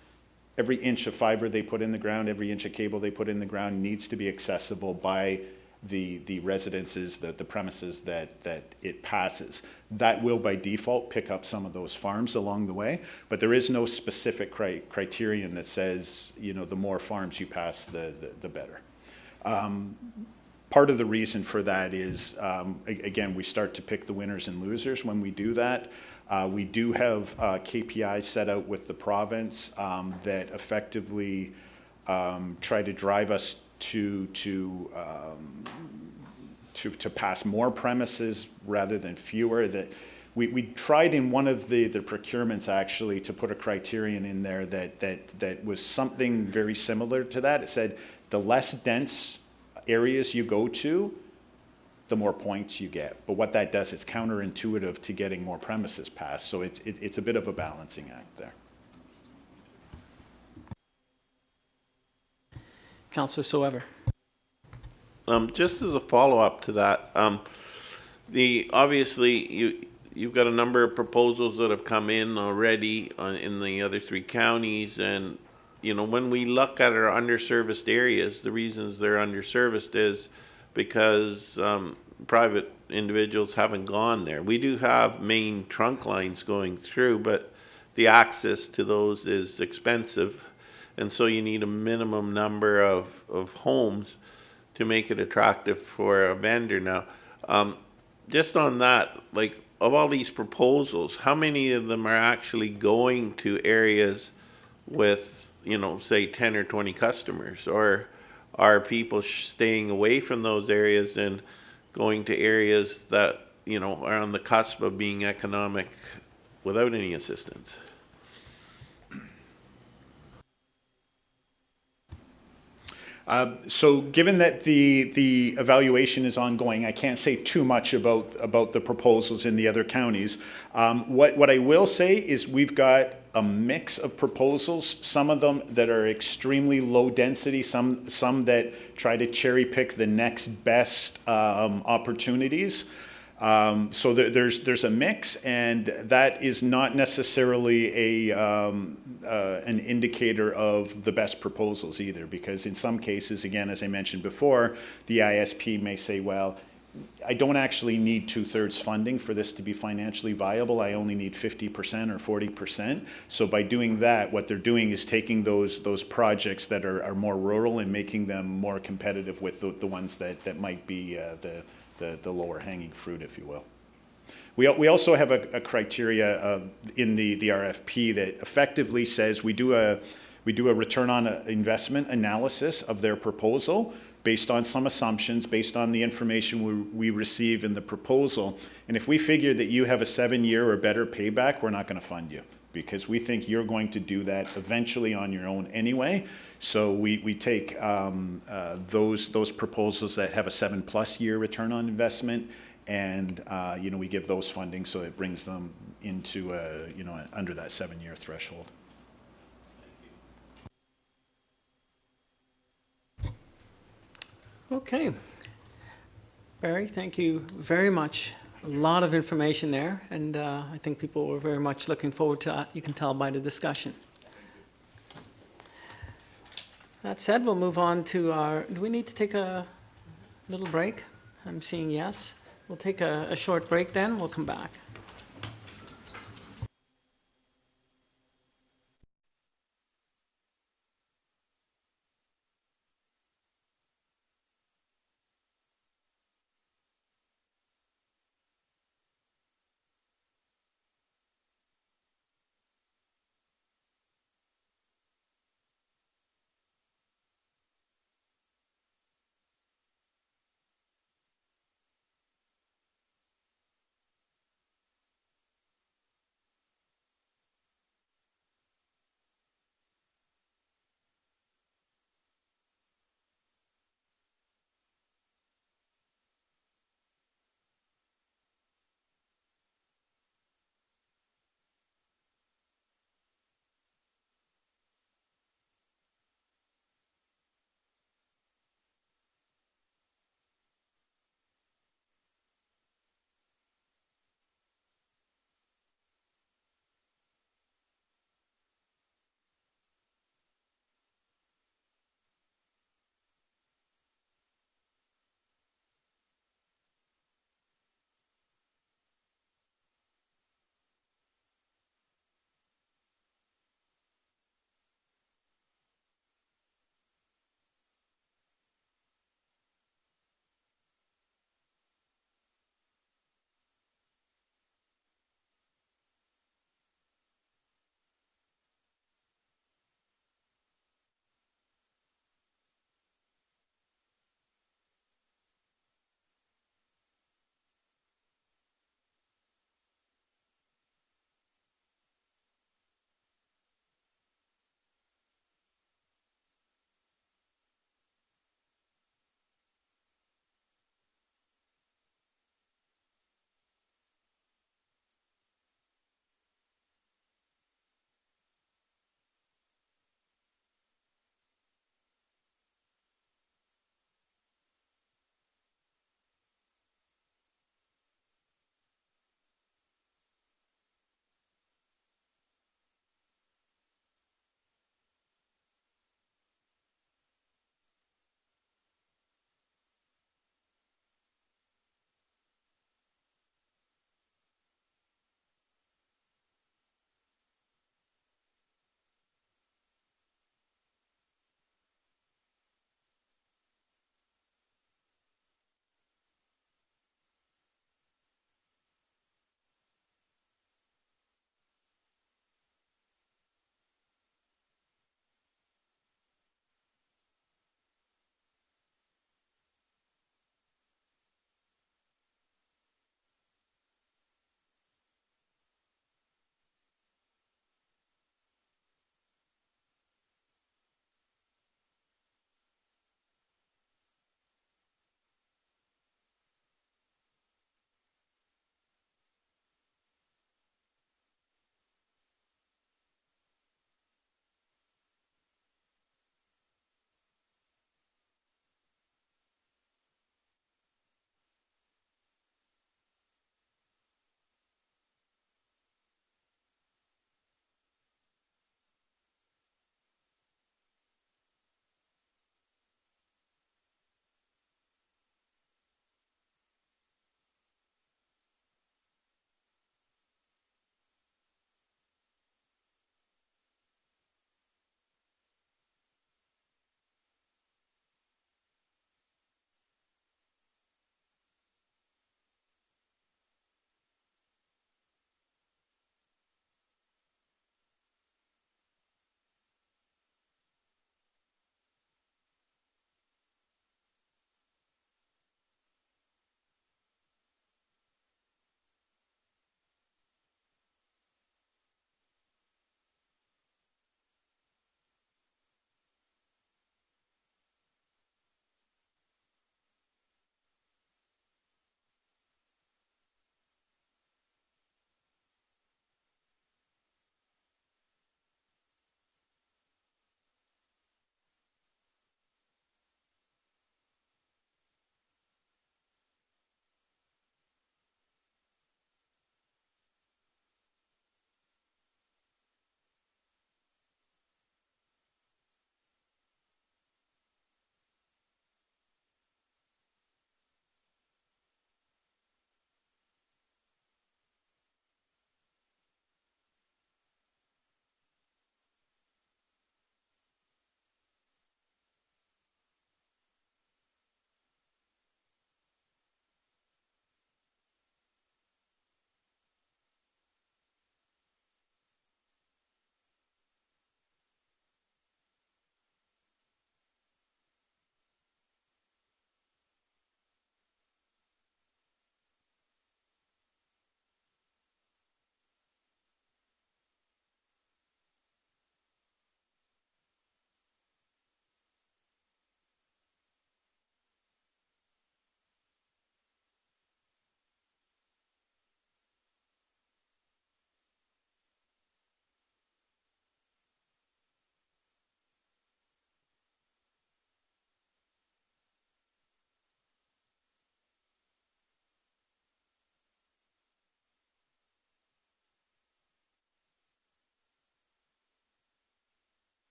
every inch of fiber they put in the ground, every inch of cable they put in the ground needs to be accessible by the residences, the premises that it passes. That will by default pick up some of those farms along the way, but there is no specific criterion that says, you know, the more farms you pass, the better. Part of the reason for that is, again, we start to pick the winners and losers when we do that. We do have KPIs set out with the province that effectively try to drive us to pass more premises rather than fewer. That we tried in one of the procurements actually to put a criterion in there that was something very similar to that. It said the less dense areas you go to, the more points you get. But what that does, it's counterintuitive to getting more premises passed. So it's a bit of a balancing act there. Councillor Soever. Just as a follow-up to that, obviously you've got a number of proposals that have come in already in the other three counties, and you know, when we look at our underserviced areas, the reasons they're underserviced is because private individuals haven't gone there. We do have main trunk lines going through, but the access to those is expensive, and so you need a minimum number of homes to make it attractive for a vendor. Now, just on that, like, of all these proposals, how many of them are actually going to areas with, you know, say 10 or 20 customers, or are people staying away from those areas and going to areas that, you know, are on the cusp of being economic without any assistance? So given that the evaluation is ongoing, I can't say too much about the proposals in the other counties. What I will say is we've got a mix of proposals, some of them that are extremely low density, some that try to cherry pick the next best opportunities. So there's a mix, and that is not necessarily an indicator of the best proposals either, because in some cases, again, as I mentioned before, the ISP may say, well, I don't actually need 2/3 funding for this to be financially viable. I only need 50% or 40%. So by doing that, what they're doing is taking those projects that are more rural and making them more competitive with the ones that might be the lower hanging fruit, if you will. We also have a criteria in the RFP that effectively says we do a return on investment analysis of their proposal based on some assumptions, based on the information we receive in the proposal. And if we figure that you have a 7-year or better payback, we're not going to fund you, because we think you're going to do that eventually on your own anyway. So we take those proposals that have a 7+ year return on investment, and you know, we give those funding so it brings them into you know, under that 7-year threshold. Okay. Barry, thank you very much. A lot of information there, and I think people were very much looking forward to, you can tell by the discussion. That said, we'll move on to our, do we need to take a little break? I'm seeing yes. We'll take a short break then, we'll come back.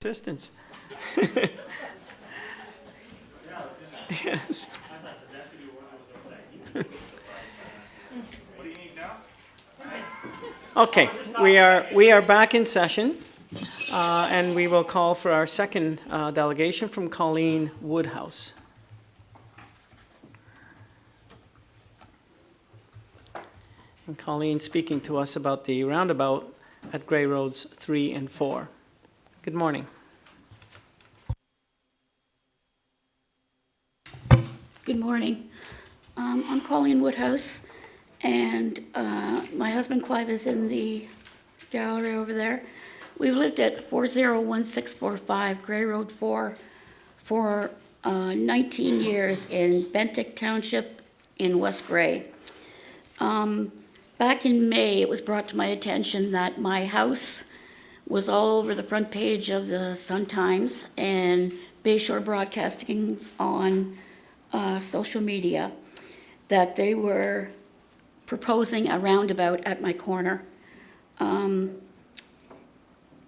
assistance. Yes. Okay, we are back in session, and we will call for our second delegation from Colleen Woodhouse. And Colleen speaking to us about the roundabout at Gray Roads 3 and 4. Good morning. Good morning. I'm Colleen Woodhouse, and my husband Clive is in the gallery over there. We've lived at 401645 Gray Road 4 for 19 years in Bentic Township in West Gray. Back in May, it was brought to my attention that my house was all over the front page of the Sun-Times and Bayshore Broadcasting on social media, that they were proposing a roundabout at my corner.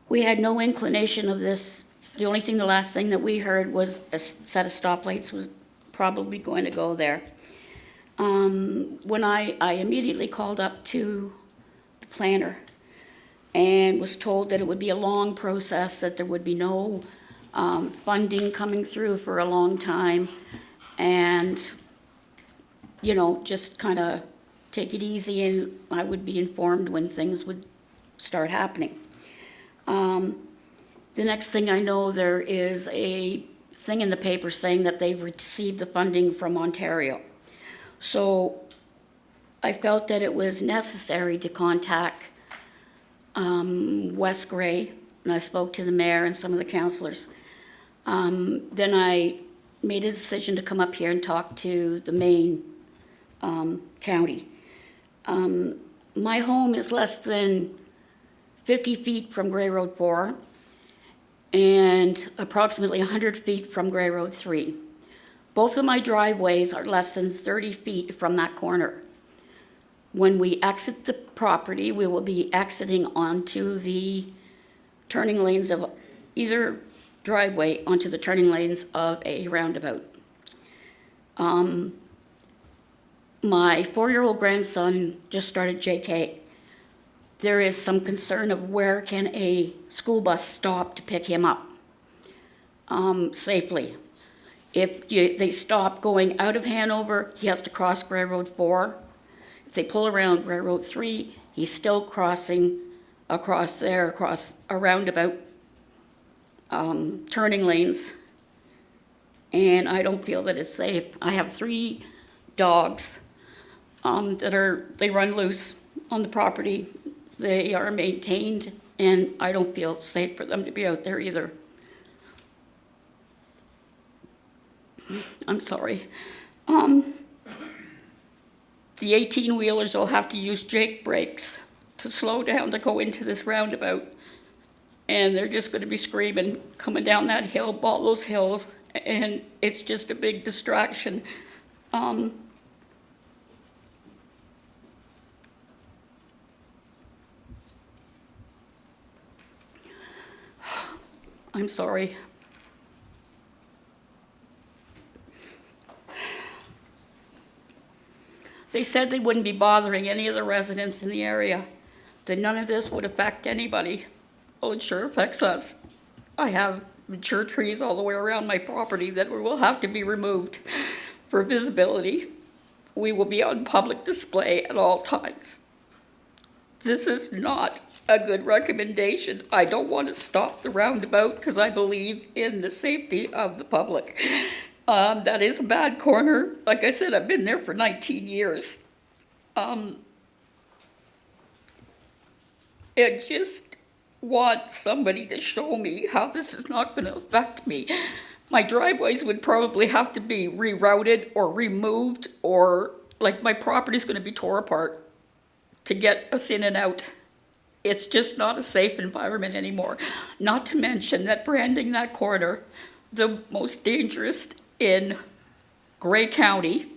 We had no inclination of this. The only thing, the last thing that we heard was a set of stoplights was probably going to go there. When I immediately called up to the planner and was told that it would be a long process, that there would be no funding coming through for a long time, and, you know, just kind of take it easy and I would be informed when things would start happening. The next thing I know, there is a thing in the paper saying that they've received the funding from Ontario. So I felt that it was necessary to contact West Gray, and I spoke to the mayor and some of the councillors. Then I made a decision to come up here and talk to the main county. My home is less than 50 feet from Gray Road 4 and approximately 100 feet from Gray Road 3. Both of my driveways are less than 30 feet from that corner. When we exit the property, we will be exiting onto the turning lanes of either driveway, onto the turning lanes of a roundabout. My 4-year-old grandson just started JK. There is some concern of where can a school bus stop to pick him up safely. If they stop going out of Hanover, he has to cross Gray Road 4. If they pull around Gray Road 3, he's still crossing across there, across a roundabout, turning lanes. And I don't feel that it's safe. I have 3 dogs they run loose on the property. They are maintained, and I don't feel safe for them to be out there either. I'm sorry. The 18-wheelers will have to use Jake brakes to slow down to go into this roundabout. And they're just going to be screaming, coming down that hill, all those hills, and it's just a big distraction. I'm sorry. They said they wouldn't be bothering any of the residents in the area, that none of this would affect anybody. Well, it sure affects us. I have mature trees all the way around my property that will have to be removed for visibility. We will be on public display at all times. This is not a good recommendation. I don't want to stop the roundabout because I believe in the safety of the public. That is a bad corner. Like I said, I've been there for 19 years. I just want somebody to show me how this is not going to affect me. My driveways would probably have to be rerouted or removed, or like my property's going to be tore apart to get us in and out. It's just not a safe environment anymore. Not to mention that branding that corner, the most dangerous in Gray County,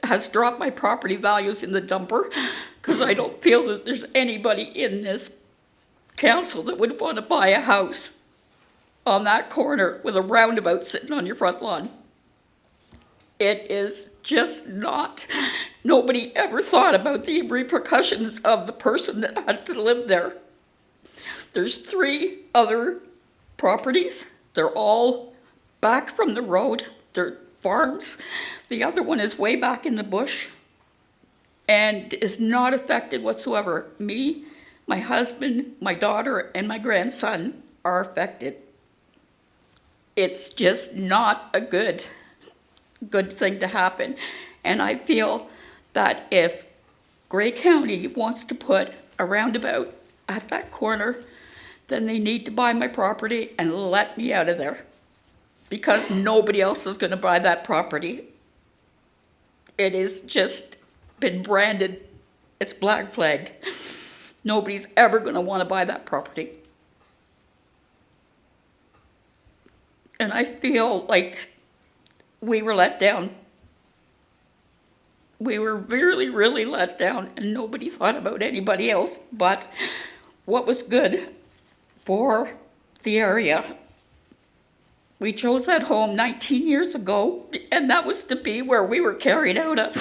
has dropped my property values in the dumper because I don't feel that there's anybody in this council that would want to buy a house on that corner with a roundabout sitting on your front lawn. It is just not, nobody ever thought about the repercussions of the person that had to live there. There's 3 other properties. They're all back from the road. They're farms. The other one is way back in the bush and is not affected whatsoever. Me, my husband, my daughter, and my grandson are affected. It's just not a good thing to happen. And I feel that if Grey County wants to put a roundabout at that corner, then they need to buy my property and let me out of there, because nobody else is going to buy that property. It has just been branded, it's black flagged. Nobody's ever going to want to buy that property. And I feel like we were let down. We were really, really let down, and nobody thought about anybody else but what was good for the area. We chose that home 19 years ago, and that was to be where we were carried out of.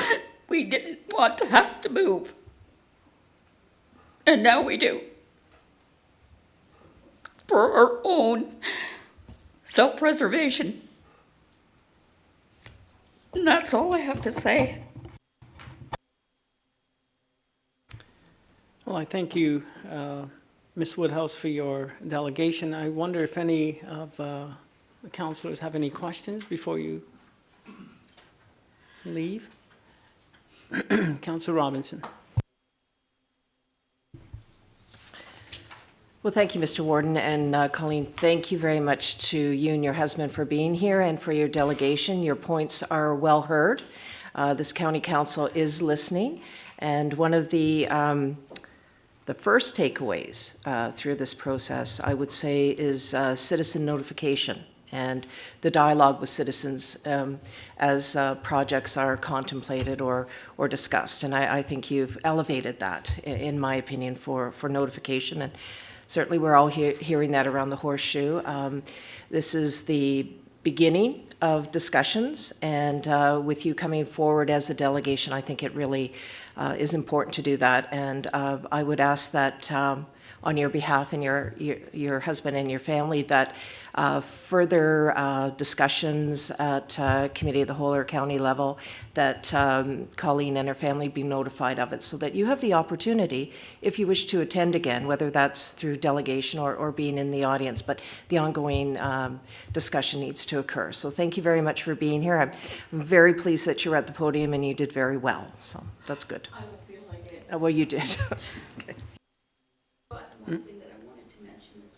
We didn't want to have to move. And now we do. For our own self-preservation. And that's all I have to say. Well, I thank you, Ms. Woodhouse, for your delegation. I wonder if any of the councillors have any questions before you leave? Councillor Robinson. Well, thank you, Mr. Warden, and Colleen, thank you very much to you and your husband for being here and for your delegation. Your points are well heard. This county council is listening, and one of the first takeaways through this process, I would say, is citizen notification and the dialogue with citizens as projects are contemplated or discussed. And I think you've elevated that, in my opinion, for notification. And certainly we're all hearing that around the Horseshoe. This is the beginning of discussions, and with you coming forward as a delegation, I think it really is important to do that. And I would ask that on your behalf and your husband and your family, that further discussions at Committee of the Whole or county level, that Colleen and her family be notified of it, so that you have the opportunity, if you wish to attend again, whether that's through delegation or being in the audience, but the ongoing discussion needs to occur. So thank you very much for being here. I'm very pleased that you're at the podium and you did very well, so that's good. I don't feel like it. Well, you did. Okay. But one thing that I wanted to mention is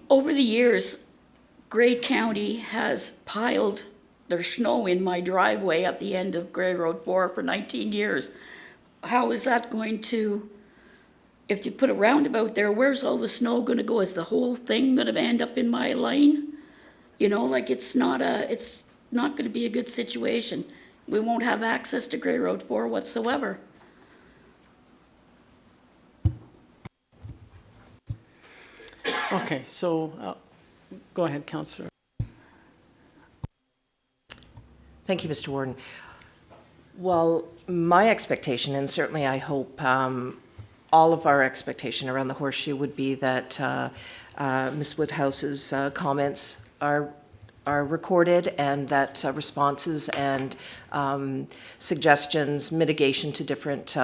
over the years, Grey County has piled their snow in my driveway at the end of Grey Road 4 for 19 years. How is that going to, if you put a roundabout there, where's all the snow going to go? Is the whole thing going to end up in my lane? You know, like it's not going to be a good situation. We won't have access to Grey Road 4 whatsoever. Okay, so go ahead, Councillor. Thank you, Mr. Warden. Well, my expectation, and certainly I hope all of our expectation around the Horseshoe, would be that Ms. Woodhouse's comments are recorded, and that responses and suggestions, mitigation to different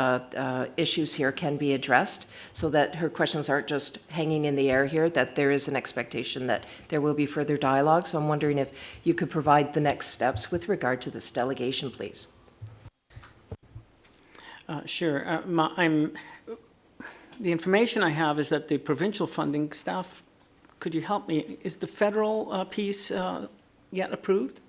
issues here can be addressed, so that her questions aren't just hanging in the air here, that there is an expectation that there will be further dialogue. So I'm wondering if you could provide the next steps with regard to this delegation, please. Sure. The information I have is that the provincial funding staff, could you help me? Is the federal piece yet approved?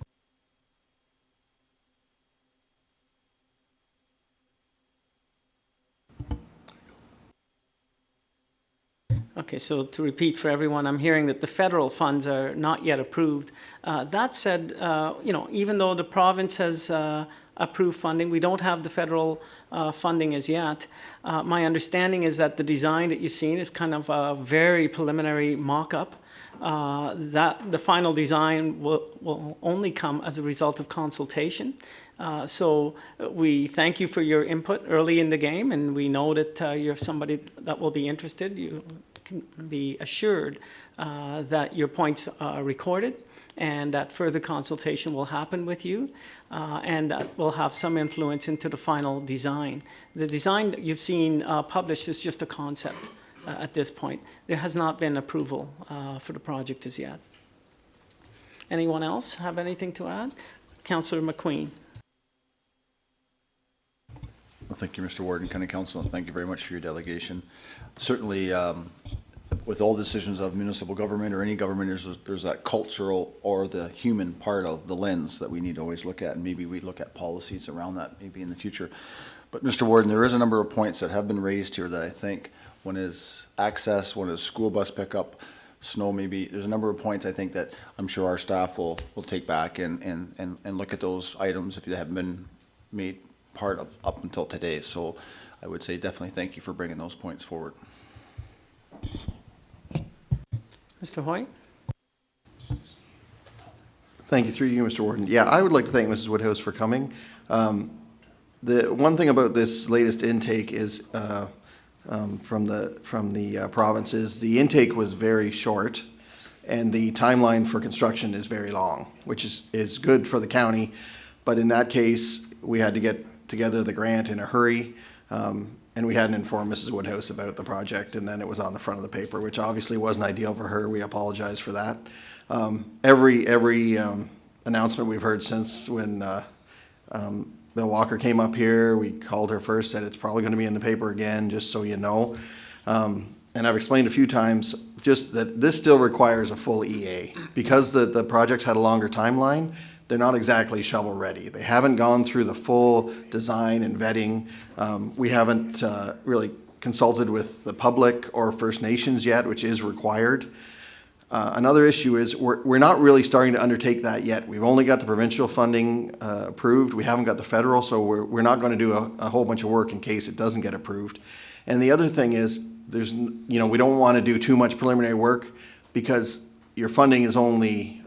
Okay, so to repeat for everyone, I'm hearing that the federal funds are not yet approved. That said, you know, even though the province has approved funding. We don't have the federal funding as yet. My understanding is that the design that you've seen is kind of a very preliminary mock-up. That the final design will only come as a result of consultation. So we thank you for your input early in the game, and we know that you're somebody that will be interested. You can be assured that your points are recorded and that further consultation will happen with you, and that will have some influence into the final design. The design that you've seen published is just a concept at this point. There has not been approval for the project as yet. Anyone else have anything to add? Councillor McQueen. Well, thank you, Mr. Warden, County Council, and thank you very much for your delegation. Certainly, with all decisions of municipal government or any government, there's that cultural or the human part of the lens that we need to always look at, and maybe we look at policies around that maybe in the future. But Mr. Warden, there is a number of points that have been raised here that I think, one is access, one is school bus pickup, snow maybe. There's a number of points I think that I'm sure our staff will take back and look at those items if they haven't been made part of up until today. So I would say definitely thank you for bringing those points forward. Mr. Hoyt? Thank you, through you, Mr. Warden. Yeah, I would like to thank Mrs. Woodhouse for coming. The one thing about this latest intake is from the provinces, the intake was very short, and the timeline for construction is very long, which is good for the county. But in that case, we had to get together the grant in a hurry, and we hadn't informed Mrs. Woodhouse about the project, and then it was on the front of the paper, which obviously wasn't ideal for her. We apologize for that. Every announcement we've heard since when Bill Walker came up here, we called her first, said it's probably going to be in the paper again, just so you know. And I've explained a few times just that this still requires a full EA. Because the project's had a longer timeline, they're not exactly shovel ready. They haven't gone through the full design and vetting. We haven't really consulted with the public or First Nations yet, which is required. Another issue is we're not really starting to undertake that yet. We've only got the provincial funding approved. We haven't got the federal, so we're not going to do a whole bunch of work in case it doesn't get approved. And the other thing is we don't want to do too much preliminary work because your funding is only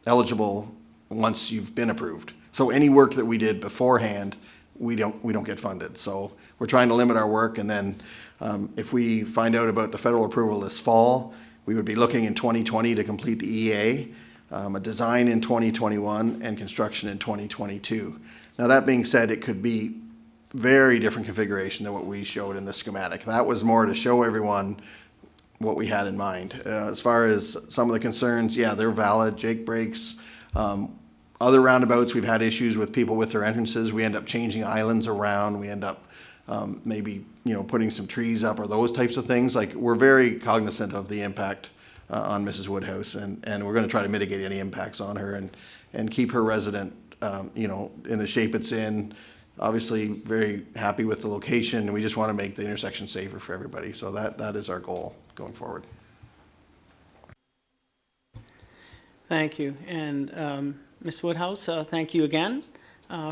eligible once you've been approved. So any work that we did beforehand, we don't get funded. So we're trying to limit our work, and then if we find out about the federal approval this fall, we would be looking in 2020 to complete the EA, a design in 2021, and construction in 2022. Now that being said, it could be very different configuration than what we showed in the schematic. That was more to show everyone what we had in mind. As far as some of the concerns, yeah, they're valid. Jake breaks. Other roundabouts, we've had issues with people with their entrances. We end up changing islands around. We end up maybe putting some trees up or those types of things. Like, we're very cognizant of the impact on Mrs. Woodhouse, and we're going to try to mitigate any impacts on her and keep her resident in the shape it's in. Obviously very happy with the location, and we just want to make the intersection safer for everybody. So that is our goal going forward. Thank you. And Ms. Woodhouse, thank you again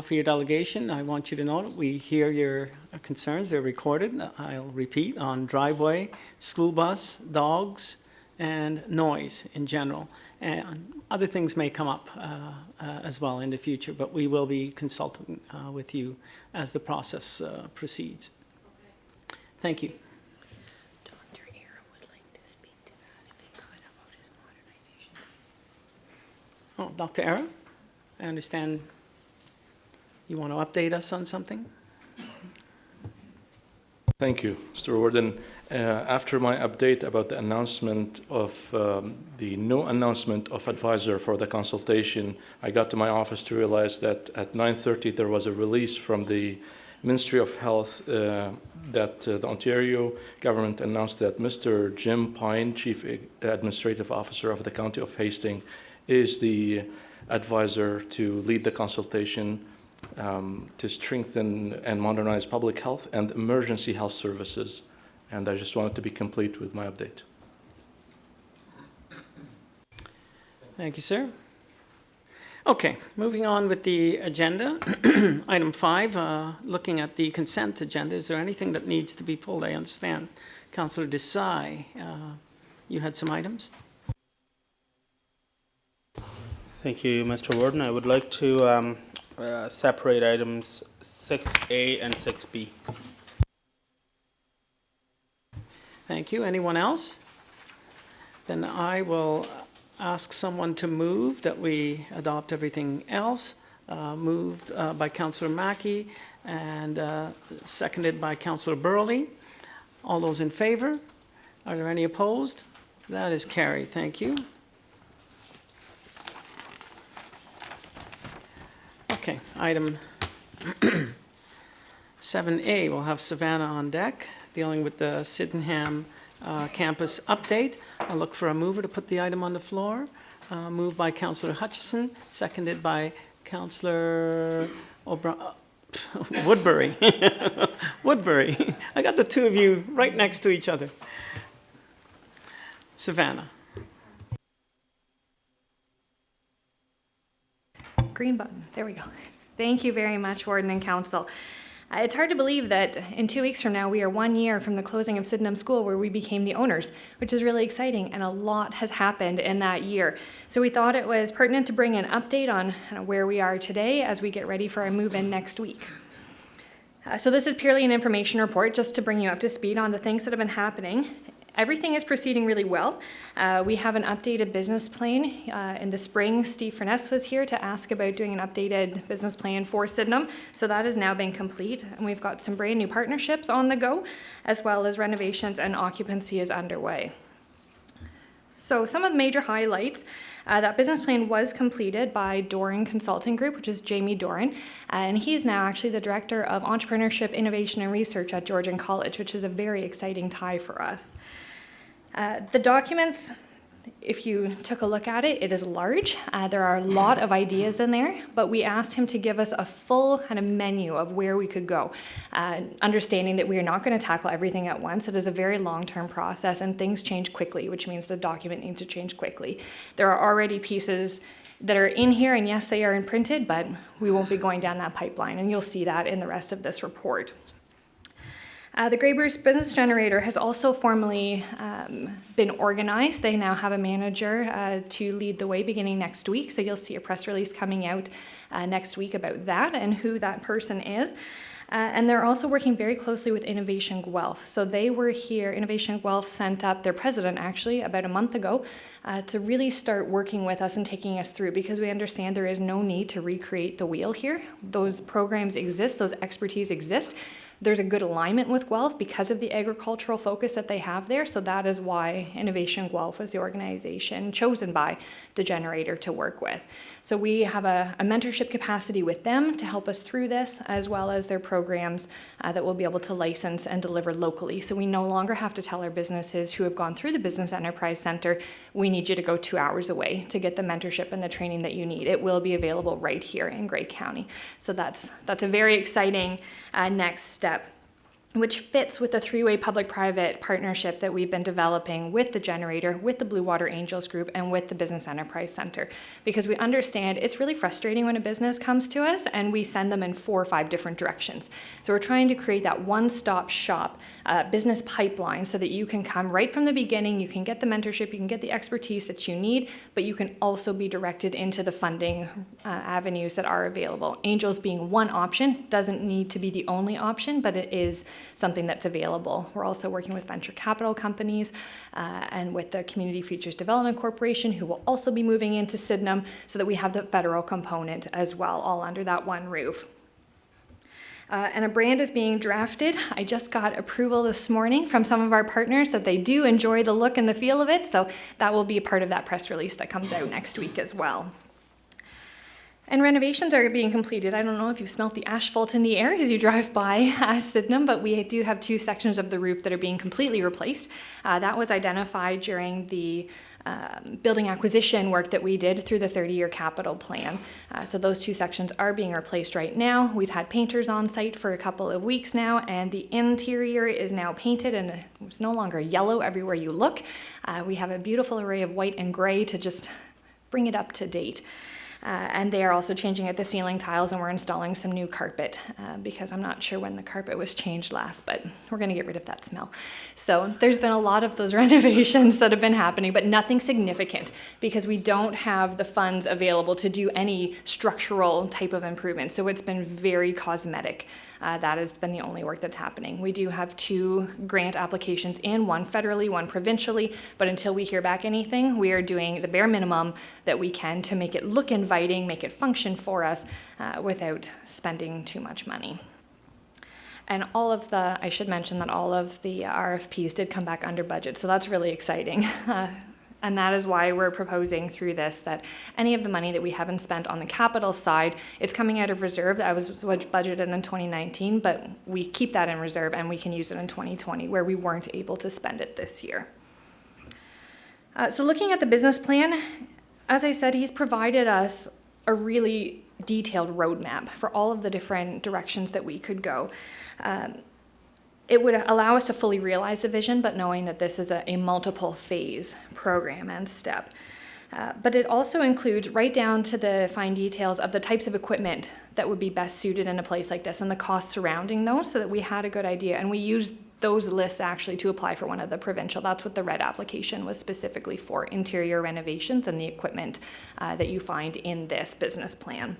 for your delegation. I want you to know that we hear your concerns. They're recorded. I'll repeat on driveway, school bus, dogs, and noise in general. And other things may come up as well in the future, but we will be consulting with you as the process proceeds. Okay. Thank you. Dr. Era would like to speak to that if he could about his modernization. Oh, Dr. Era, I understand you want to update us on something? Thank you, Mr. Warden. After my update about the announcement of the no announcement of advisor for the consultation, I got to my office to realize that at 9:30 there was a release from the Ministry of Health that the Ontario government announced that Mr. Jim Pine, Chief Administrative Officer of the County of Hastings, is the advisor to lead the consultation to strengthen and modernize public health and emergency health services. And I just wanted to be complete with my update. Thank you, sir. Okay, moving on with the agenda. Item 5, looking at the consent agenda. Is there anything that needs to be pulled? I understand. Councillor Desai, you had some items? Thank you, Mr. Warden. I would like to separate items 6A and 6B. Thank you. Anyone else? Then I will ask someone to move that we adopt everything else. Moved by Councillor Mackey and seconded by Councillor Burley. All those in favor? Are there any opposed? That is carried. Thank you. Okay, item 7A, we'll have Savannah on deck, dealing with the Sydenham campus update. I'll look for a mover to put the item on the floor. Moved by Councillor Hutchison, seconded by Councillor Woodbury. Woodbury. I got the two of you right next to each other. Savannah. Green button. There we go. Thank you very much, Warden and Council. It's hard to believe that in 2 weeks from now, we are 1 year from the closing of Sydenham School, where we became the owners, which is really exciting, and a lot has happened in that year. So we thought it was pertinent to bring an update on where we are today as we get ready for our move-in next week. So this is purely an information report, just to bring you up to speed on the things that have been happening. Everything is proceeding really well. We have an updated business plan. In the spring, Steve Furness was here to ask about doing an updated business plan for Sydenham. So that has now been complete. And we've got some brand new partnerships on the go, as well as renovations and occupancy is underway. So some of the major highlights, that business plan was completed by Doran Consulting Group, which is Jamie Doran, and he's now actually the Director of Entrepreneurship, Innovation and Research at Georgian College, which is a very exciting tie for us. The documents, if you took a look at it, it is large. There are a lot of ideas in there, but we asked him to give us a full kind of menu of where we could go, understanding that we are not going to tackle everything at once. It is a very long-term process, and things change quickly, which means the document needs to change quickly. There are already pieces that are in here, and yes, they are imprinted, but we won't be going down that pipeline, and you'll see that in the rest of this report. The Grey Bruce Business Generator has also formally been organized. They now have a manager to lead the way beginning next week, so you'll see a press release coming out next week about that and who that person is. And they're also working very closely with Innovation Guelph. So they were here, Innovation Guelph sent up their president actually about a month ago to really start working with us and taking us through, because we understand there is no need to recreate the wheel here. Those programs exist, those expertise exist. There's a good alignment with Guelph because of the agricultural focus that they have there, so that is why Innovation Guelph was the organization chosen by the generator to work with. So we have a mentorship capacity with them to help us through this, as well as their programs that we'll be able to license and deliver locally. So we no longer have to tell our businesses who have gone through the Business Enterprise Center, we need you to go 2 hours away to get the mentorship and the training that you need. It will be available right here in Grey County. So that's a very exciting next step, which fits with the three-way public-private partnership that we've been developing with the generator, with the Blue Water Angels Group, and with the Business Enterprise Center. Because we understand it's really frustrating when a business comes to us and we send them in 4 or 5 different directions. So we're trying to create that one-stop shop business pipeline so that you can come right from the beginning, you can get the mentorship, you can get the expertise that you need, but you can also be directed into the funding avenues that are available. Angels being one option, doesn't need to be the only option, but it is something that's available. We're also working with venture capital companies and with the Community Futures Development Corporation, who will also be moving into Sydenham, so that we have the federal component as well, all under that one roof. And a brand is being drafted. I just got approval this morning from some of our partners that they do enjoy the look and the feel of it, so that will be a part of that press release that comes out next week as well. And renovations are being completed. I don't know if you smelt the asphalt in the air as you drive by Sydenham, but we do have 2 sections of the roof that are being completely replaced. That was identified during the building acquisition work that we did through the 30-year capital plan. So those 2 sections are being replaced right now. We've had painters on site for a couple of weeks now, and the interior is now painted, and it's no longer yellow everywhere you look. We have a beautiful array of white and gray to just bring it up to date. And they are also changing out the ceiling tiles, and we're installing some new carpet because I'm not sure when the carpet was changed last, but we're going to get rid of that smell. So there's been a lot of those renovations that have been happening, but nothing significant because we don't have the funds available to do any structural type of improvement. So it's been very cosmetic. That has been the only work that's happening. We do have 2 grant applications in, one federally, one provincially, but until we hear back anything, we are doing the bare minimum that we can to make it look inviting, make it function for us without spending too much money. And I should mention that all of the RFPs did come back under budget, so that's really exciting. And that is why we're proposing through this that any of the money that we haven't spent on the capital side, it's coming out of reserve. That was budgeted in 2019, but we keep that in reserve and we can use it in 2020 where we weren't able to spend it this year. So looking at the business plan, as I said, he's provided us a really detailed roadmap for all of the different directions that we could go. It would allow us to fully realize the vision, but knowing that this is a multiple phase program and step. But it also includes right down to the fine details of the types of equipment that would be best suited in a place like this and the costs surrounding those so that we had a good idea. And we used those lists actually to apply for one of the provincial. That's what the red application was specifically for, interior renovations and the equipment that you find in this business plan.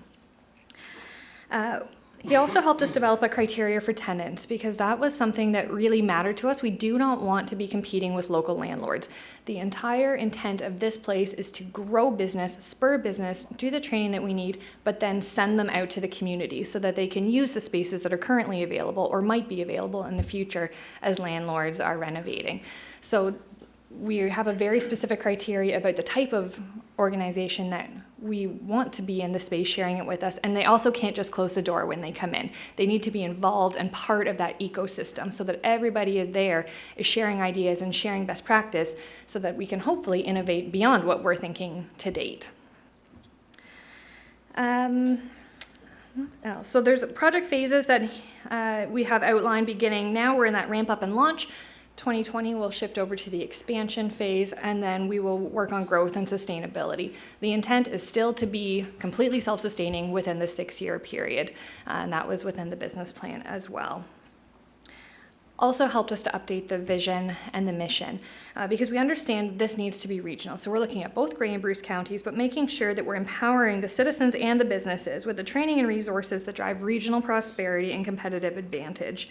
He also helped us develop a criteria for tenants because that was something that really mattered to us. We do not want to be competing with local landlords. The entire intent of this place is to grow business, spur business, do the training that we need, but then send them out to the community so that they can use the spaces that are currently available or might be available in the future as landlords are renovating. So we have a very specific criteria about the type of organization that we want to be in the space sharing it with us, and they also can't just close the door when they come in. They need to be involved and part of that ecosystem so that everybody is there, is sharing ideas and sharing best practice so that we can hopefully innovate beyond what we're thinking to date. What else? So there's project phases that we have outlined beginning now. We're in that ramp up and launch. 2020 will shift over to the expansion phase, and then we will work on growth and sustainability. The intent is still to be completely self-sustaining within the 6-year period, and that was within the business plan as well. Also helped us to update the vision and the mission because we understand this needs to be regional. So we're looking at both Grey and Bruce counties, but making sure that we're empowering the citizens and the businesses with the training and resources that drive regional prosperity and competitive advantage.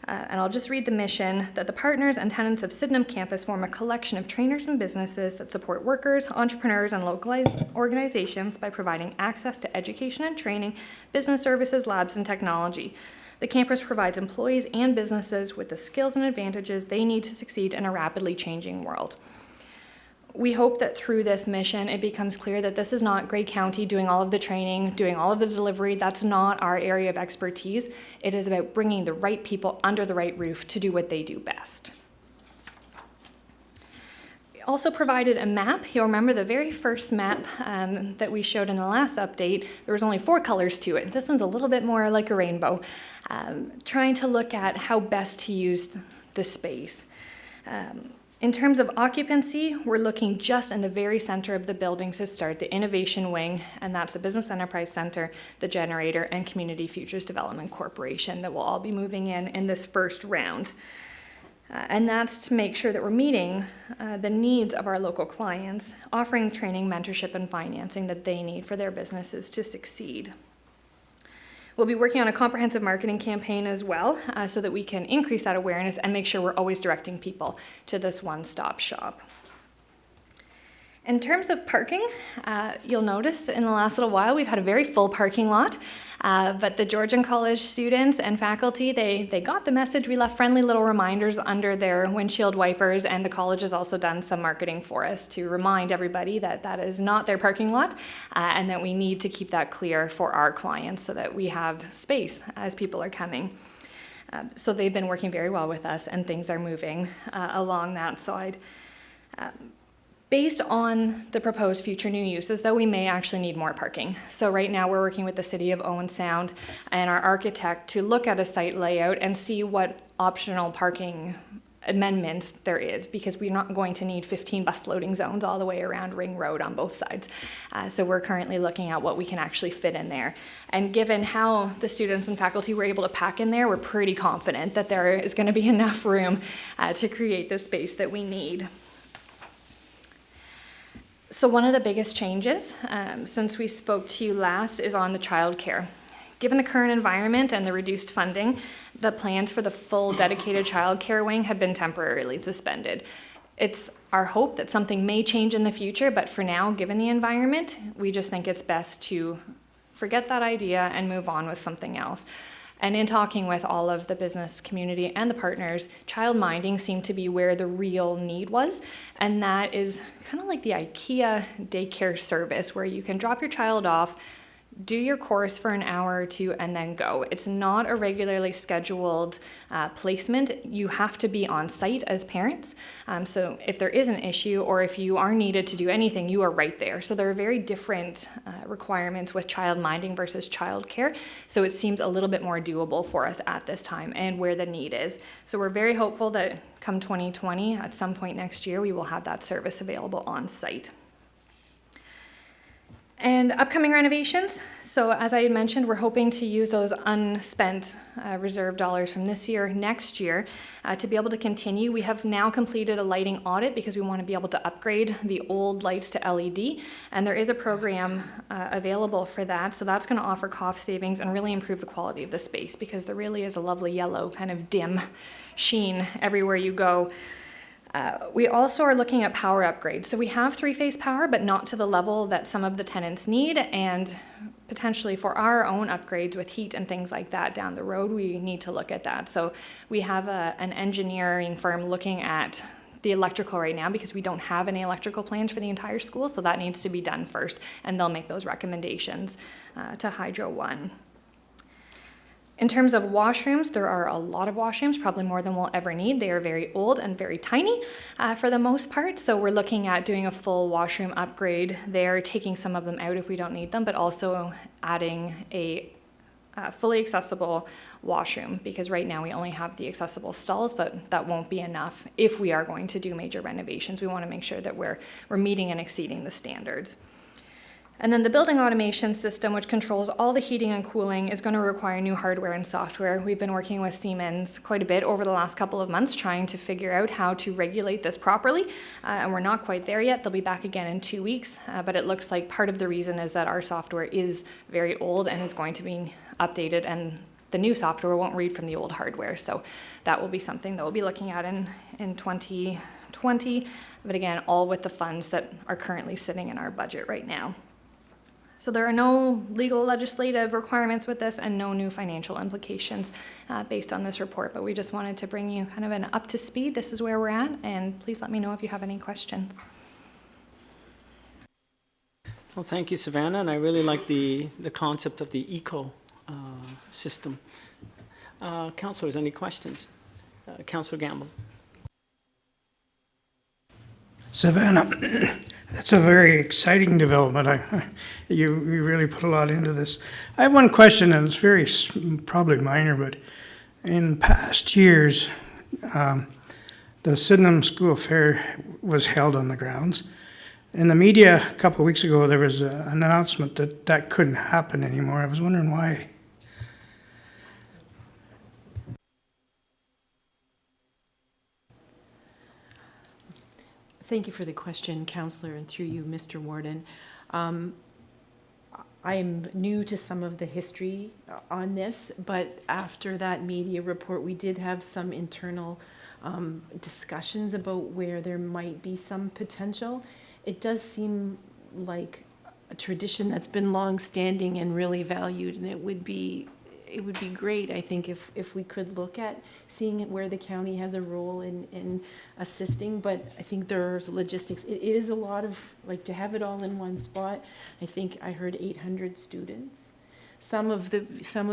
And I'll just read the mission, that the partners and tenants of Sydenham campus form a collection of trainers and businesses that support workers, entrepreneurs, and local organizations by providing access to education and training, business services, labs, and technology. The campus provides employees and businesses with the skills and advantages they need to succeed in a rapidly changing world. We hope that through this mission, it becomes clear that this is not Grey County doing all of the training, doing all of the delivery. That's not our area of expertise. It is about bringing the right people under the right roof to do what they do best. We also provided a map. You'll remember the very first map that we showed in the last update. There was only 4 colors to it. This one's a little bit more like a rainbow, trying to look at how best to use the space. In terms of occupancy, we're looking just in the very center of the building to start the innovation wing, and that's the Business Enterprise Center, the generator, and Community Futures Development Corporation that will all be moving in this first round. And that's to make sure that we're meeting the needs of our local clients, offering training, mentorship, and financing that they need for their businesses to succeed. We'll be working on a comprehensive marketing campaign as well so that we can increase that awareness and make sure we're always directing people to this one-stop shop. In terms of parking, you'll notice in the last little while we've had a very full parking lot, but the Georgian College students and faculty, they got the message. We left friendly little reminders under their windshield wipers, and the college has also done some marketing for us to remind everybody that that is not their parking lot and that we need to keep that clear for our clients so that we have space as people are coming. So they've been working very well with us, and things are moving along that side. Based on the proposed future new uses, though, we may actually need more parking. So right now we're working with the City of Owen Sound and our architect to look at a site layout and see what optional parking amendment there is, because we're not going to need 15 bus loading zones all the way around Ring Road on both sides. So we're currently looking at what we can actually fit in there. And given how the students and faculty were able to pack in there, we're pretty confident that there is going to be enough room to create the space that we need. So one of the biggest changes since we spoke to you last is on the childcare. Given the current environment and the reduced funding, the plans for the full dedicated childcare wing have been temporarily suspended. It's our hope that something may change in the future, but for now, given the environment, we just think it's best to forget that idea and move on with something else. And in talking with all of the business community and the partners, child minding seemed to be where the real need was. And that is kind of like the IKEA daycare service, where you can drop your child off, do your course for an hour or two, and then go. It's not a regularly scheduled placement. You have to be on site as parents. So if there is an issue, or if you are needed to do anything, you are right there. So there are very different requirements with child minding versus child care. So it seems a little bit more doable for us at this time and where the need is. So we're very hopeful that come 2020, at some point next year, we will have that service available on site. And upcoming renovations. So as I had mentioned, we're hoping to use those unspent reserve dollars from this year, next year, to be able to continue. We have now completed a lighting audit because we want to be able to upgrade the old lights to LED. And there is a program available for that. So that's going to offer cost savings and really improve the quality of the space, because there really is a lovely yellow kind of dim sheen everywhere you go. We also are looking at power upgrades. So we have three-phase power, but not to the level that some of the tenants need, and potentially for our own upgrades with heat and things like that down the road, we need to look at that. So we have an engineering firm looking at the electrical right now, because we don't have any electrical plans for the entire school, so that needs to be done first, and they'll make those recommendations to Hydro One. In terms of washrooms, there are a lot of washrooms, probably more than we'll ever need. They are very old and very tiny for the most part. So we're looking at doing a full washroom upgrade there, taking some of them out if we don't need them, but also adding a fully accessible washroom, because right now we only have the accessible stalls, but that won't be enough if we are going to do major renovations. We want to make sure that we're meeting and exceeding the standards. And then the building automation system, which controls all the heating and cooling, is going to require new hardware and software. We've been working with Siemens quite a bit over the last couple of months, trying to figure out how to regulate this properly, and we're not quite there yet. They'll be back again in 2 weeks, but it looks like part of the reason is that our software is very old and is going to be updated, and the new software won't read from the old hardware. So that will be something that we'll be looking at in 2020, but again, all with the funds that are currently sitting in our budget right now. So there are no legal legislative requirements with this, and no new financial implications based on this report, but we just wanted to bring you kind of an up to speed. This is where we're at, and please let me know if you have any questions. Well, thank you, Savannah, and I really like the concept of the eco system. Councillors, any questions? Councillor Gamble. Savannah, that's a very exciting development. You really put a lot into this. I have one question, and it's very probably minor, but in past years, the Sydenham School Fair was held on the grounds. In the media a couple of weeks ago, there was an announcement that that couldn't happen anymore. I was wondering why. Thank you for the question, Councillor, and through you, Mr. Warden. I'm new to some of the history on this, but after that media report, we did have some internal discussions about where there might be some potential. It does seem like a tradition that's been long-standing and really valued, and it would be great, I think, if we could look at seeing where the county has a role in assisting, but I think there's logistics. It is a lot of, like, to have it all in one spot. I think I heard 800 students. Some of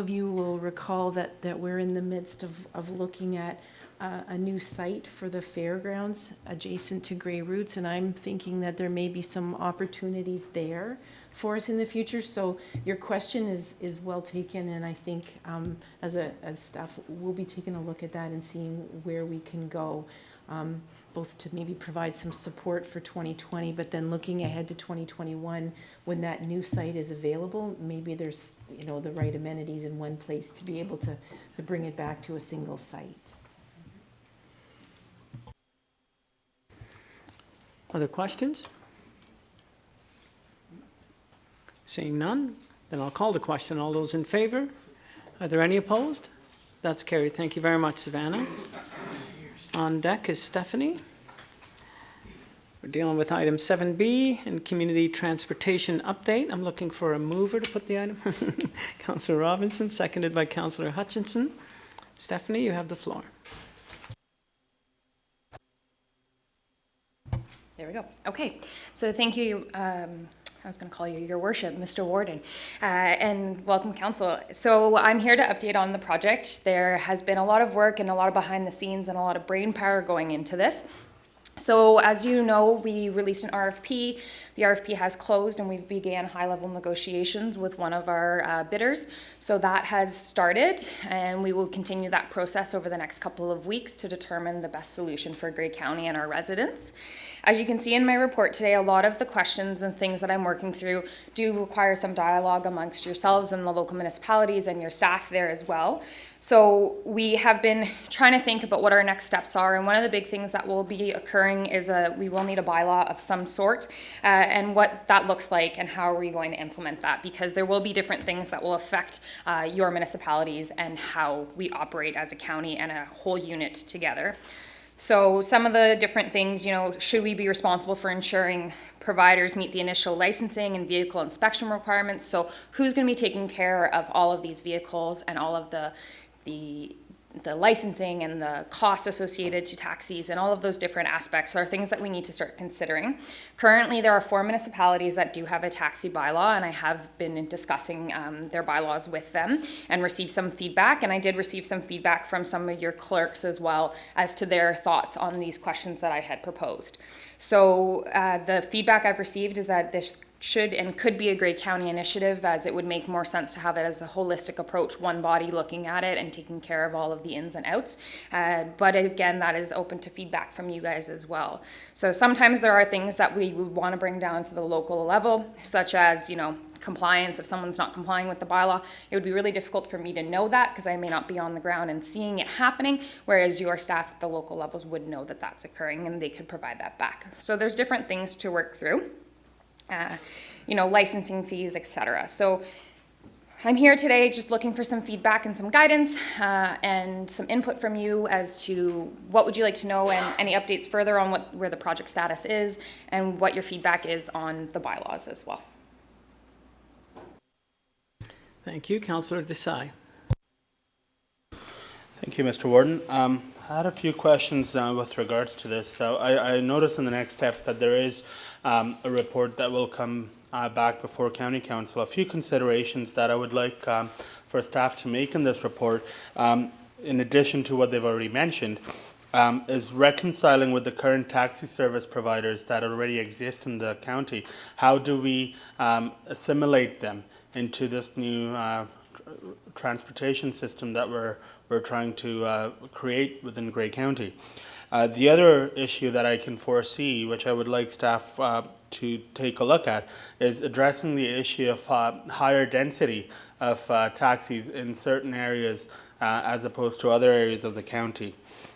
you will recall that we're in the midst of looking at a new site for the fairgrounds adjacent to Grey Roots, and I'm thinking that there may be some opportunities there for us in the future. So your question is well taken, and I think as staff, we'll be taking a look at that and seeing where we can go, both to maybe provide some support for 2020, but then looking ahead to 2021, when that new site is available, maybe there's, you know, the right amenities in one place to be able to bring it back to a single site. Other questions? Seeing none, then I'll call the question. All those in favor? Are there any opposed? That's carried. Thank you very much, Savannah. On deck is Stephanie. We're dealing with item 7B and community transportation update. I'm looking for a mover to put the item. Councillor Robinson, seconded by Councillor Hutchinson. Stephanie, you have the floor. There we go. Okay, so thank you. I was going to call you Your Worship, Mr. Warden, and welcome, Council. So I'm here to update on the project. There has been a lot of work and a lot of behind the scenes and a lot of brain power going into this. So as you know, we released an RFP. The RFP has closed and we've began high-level negotiations with one of our bidders. So that has started, and we will continue that process over the next couple of weeks to determine the best solution for Grey County and our residents. As you can see in my report today, a lot of the questions and things that I'm working through do require some dialogue amongst yourselves and the local municipalities and your staff there as well. So we have been trying to think about what our next steps are, and one of the big things that will be occurring is we will need a bylaw of some sort, and what that looks like and how are we going to implement that, because there will be different things that will affect your municipalities and how we operate as a county and a whole unit together. So some of the different things, you know, should we be responsible for ensuring providers meet the initial licensing and vehicle inspection requirements? So who's going to be taking care of all of these vehicles and all of the licensing and the costs associated to taxis and all of those different aspects are things that we need to start considering. Currently, there are 4 municipalities that do have a taxi bylaw, and I have been discussing their bylaws with them and received some feedback, and I did receive some feedback from some of your clerks as well as to their thoughts on these questions that I had proposed. So the feedback I've received is that this should and could be a Grey County initiative, as it would make more sense to have it as a holistic approach, one body looking at it and taking care of all of the ins and outs. But again, that is open to feedback from you guys as well. So sometimes there are things that we would want to bring down to the local level, such as, you know, compliance. If someone's not complying with the bylaw, it would be really difficult for me to know that because I may not be on the ground and seeing it happening, whereas your staff at the local levels would know that that's occurring and they could provide that back. So there's different things to work through. You know, licensing fees, etc. So I'm here today just looking for some feedback and some guidance and some input from you as to what would you like to know and any updates further on where the project status is and what your feedback is on the bylaws as well. Thank you. Councillor Desai. Thank you, Mr. Warden. I had a few questions with regards to this. So I noticed in the next steps that there is a report that will come back before County Council. A few considerations that I would like for staff to make in this report, in addition to what they've already mentioned, is reconciling with the current taxi service providers that already exist in the county. How do we assimilate them into this new transportation system that we're trying to create within Grey County? The other issue that I can foresee, which I would like staff to take a look at, is addressing the issue of higher density of taxis in certain areas as opposed to other areas of the county.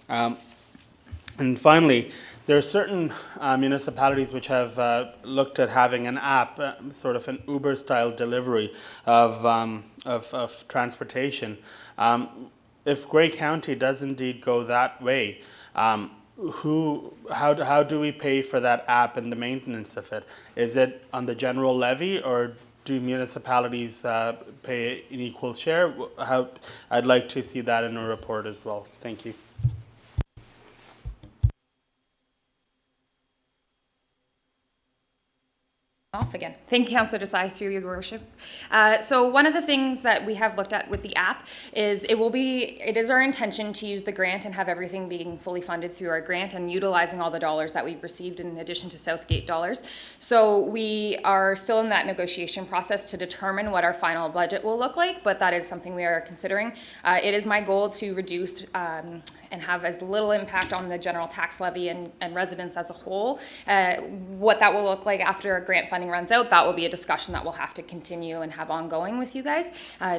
And finally, there are certain municipalities which have looked at having an app, sort of an Uber-style delivery of transportation. If Grey County does indeed go that way, how do we pay for that app and the maintenance of it? Is it on the general levy, or do municipalities pay an equal share? I'd like to see that in a report as well. Thank you. off again. Thank you, Councillor Desai, through your worship. So one of the things that we have looked at with the app is it is our intention to use the grant and have everything being fully funded through our grant and utilizing all the dollars that we've received in addition to Southgate dollars. So we are still in that negotiation process to determine what our final budget will look like, but that is something we are considering. It is my goal to reduce and have as little impact on the general tax levy and residents as a whole. What that will look like after grant funding runs out, that will be a discussion that we'll have to continue and have ongoing with you guys,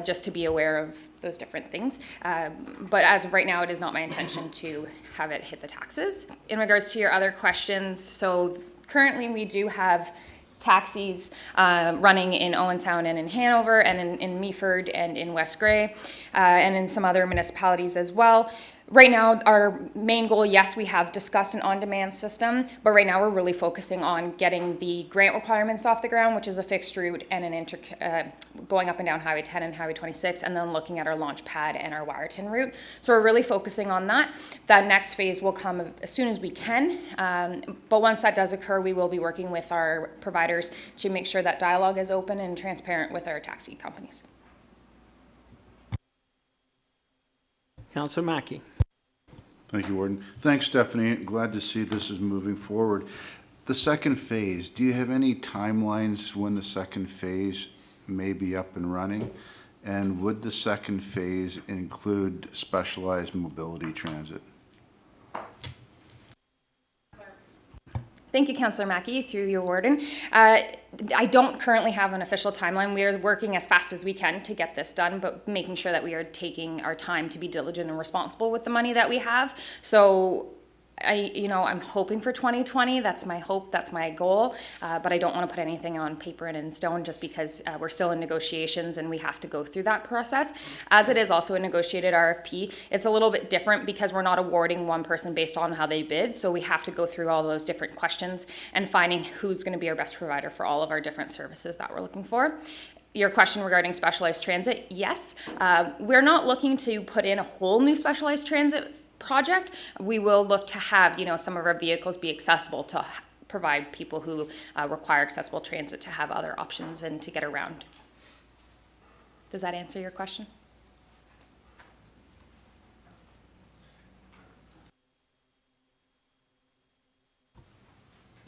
just to be aware of those different things. But as of right now, it is not my intention to have it hit the taxes. In regards to your other questions, so currently we do have taxis running in Owen Sound and in Hanover and in Meaford and in West Grey and in some other municipalities as well. Right now, our main goal, yes, we have discussed an on-demand system, but right now we're really focusing on getting the grant requirements off the ground, which is a fixed route and an going up and down Highway 10 and Highway 26, and then looking at our launch pad and our Wyerton route. So we're really focusing on that. That next phase will come as soon as we can, but once that does occur, we will be working with our providers to make sure that dialogue is open and transparent with our taxi companies. Councillor Mackey. Thank you, Warden. Thanks, Stephanie. Glad to see this is moving forward. The second phase, do you have any timelines when the second phase may be up and running? And would the second phase include specialized mobility transit? Thank you, Councillor Mackey, through your warden. I don't currently have an official timeline. We are working as fast as we can to get this done, but making sure that we are taking our time to be diligent and responsible with the money that we have. So I'm hoping for 2020. That's my hope. That's my goal. But I don't want to put anything on paper and in stone just because we're still in negotiations and we have to go through that process. As it is also a negotiated RFP, it's a little bit different because we're not awarding one person based on how they bid. So we have to go through all those different questions and finding who's going to be our best provider for all of our different services that we're looking for. Your question regarding specialized transit, yes. We're not looking to put in a whole new specialized transit project. We will look to have, some of our vehicles be accessible to provide people who require accessible transit to have other options and to get around. Does that answer your question?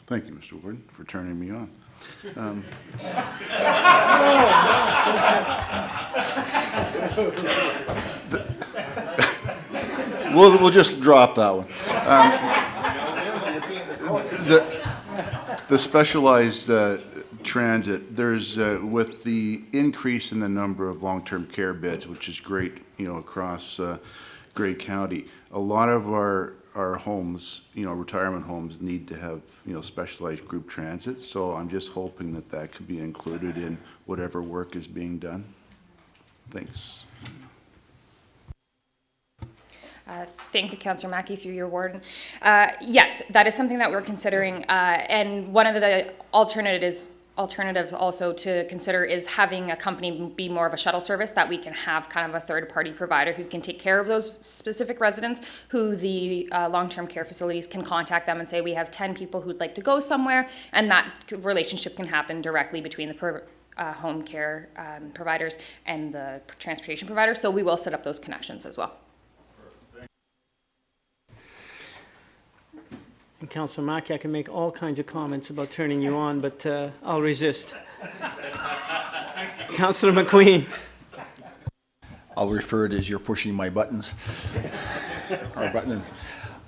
Thank you, Mr. Warden, for turning me on. We'll just drop that one. The specialized transit, there's with the increase in the number of long-term care beds, which is great, across Grey County, a lot of our homes, retirement homes need to have, specialized group transit. So I'm just hoping that could be included in whatever work is being done. Thanks. Thank you, Councillor Mackey, through your warden. Yes, that is something that we're considering. And one of the alternatives also to consider is having a company be more of a shuttle service, that we can have kind of a third-party provider who can take care of those specific residents, who the long-term care facilities can contact them and say, we have 10 people who'd like to go somewhere, and that relationship can happen directly between the home care providers and the transportation providers. So we will set up those connections as well. And Councillor Mackey, I can make all kinds of comments about turning you on, but I'll resist. Councillor McQueen. I'll refer to it as you're pushing my buttons.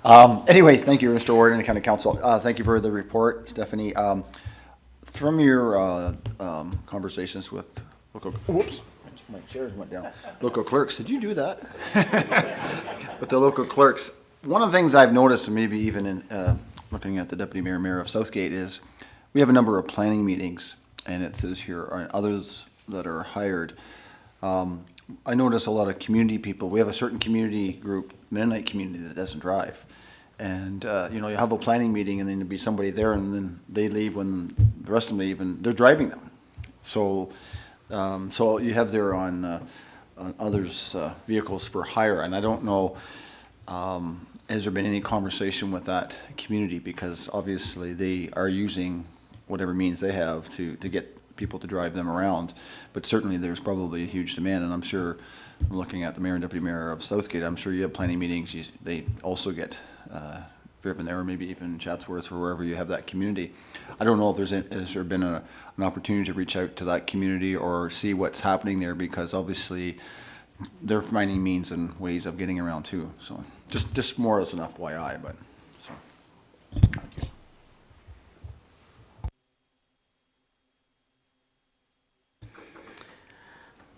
Anyway, thank you, Mr. Warden and County Council. Thank you for the report, Stephanie. From your conversations with local, whoops, my chairs went down. Local clerks, did you do that? With the local clerks, one of the things I've noticed, and maybe even in looking at the Deputy Mayor of Southgate, is we have a number of planning meetings, and it says here others that are hired. I notice a lot of community people. We have a certain community group, Mennonite community, that doesn't drive. And, you have a planning meeting and then there'll be somebody there and then they leave when the rest of them leave and they're driving them. So, so you have there on others' vehicles for hire. And I don't know, has there been any conversation with that community? Because obviously they are using whatever means they have to get people to drive them around. But certainly there's probably a huge demand, and I'm sure, looking at the mayor and deputy mayor of Southgate, I'm sure you have planning meetings, they also get driven there, or maybe even Chatsworth or wherever you have that community. I don't know if has there been an opportunity to reach out to that community or see what's happening there, because obviously they're finding means and ways of getting around too. So just more as an FYI, but so. Thank you.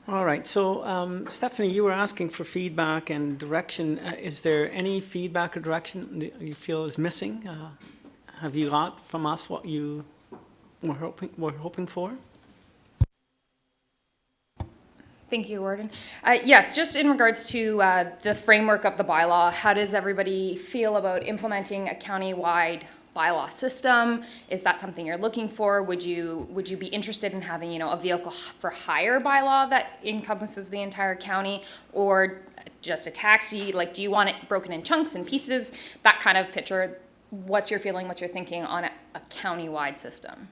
All right, so Stephanie, you were asking for feedback and direction. Is there any feedback or direction that you feel is missing? Have you got from us what you were hoping for? Thank you, Warden. Yes, just in regards to the framework of the bylaw, how does everybody feel about implementing a county-wide bylaw system? Is that something you're looking for? Would you be interested in having, you know, a vehicle for hire bylaw that encompasses the entire county, or just a taxi? Like, do you want it broken in chunks and pieces? That kind of picture. What's your feeling? What's your thinking on a county-wide system?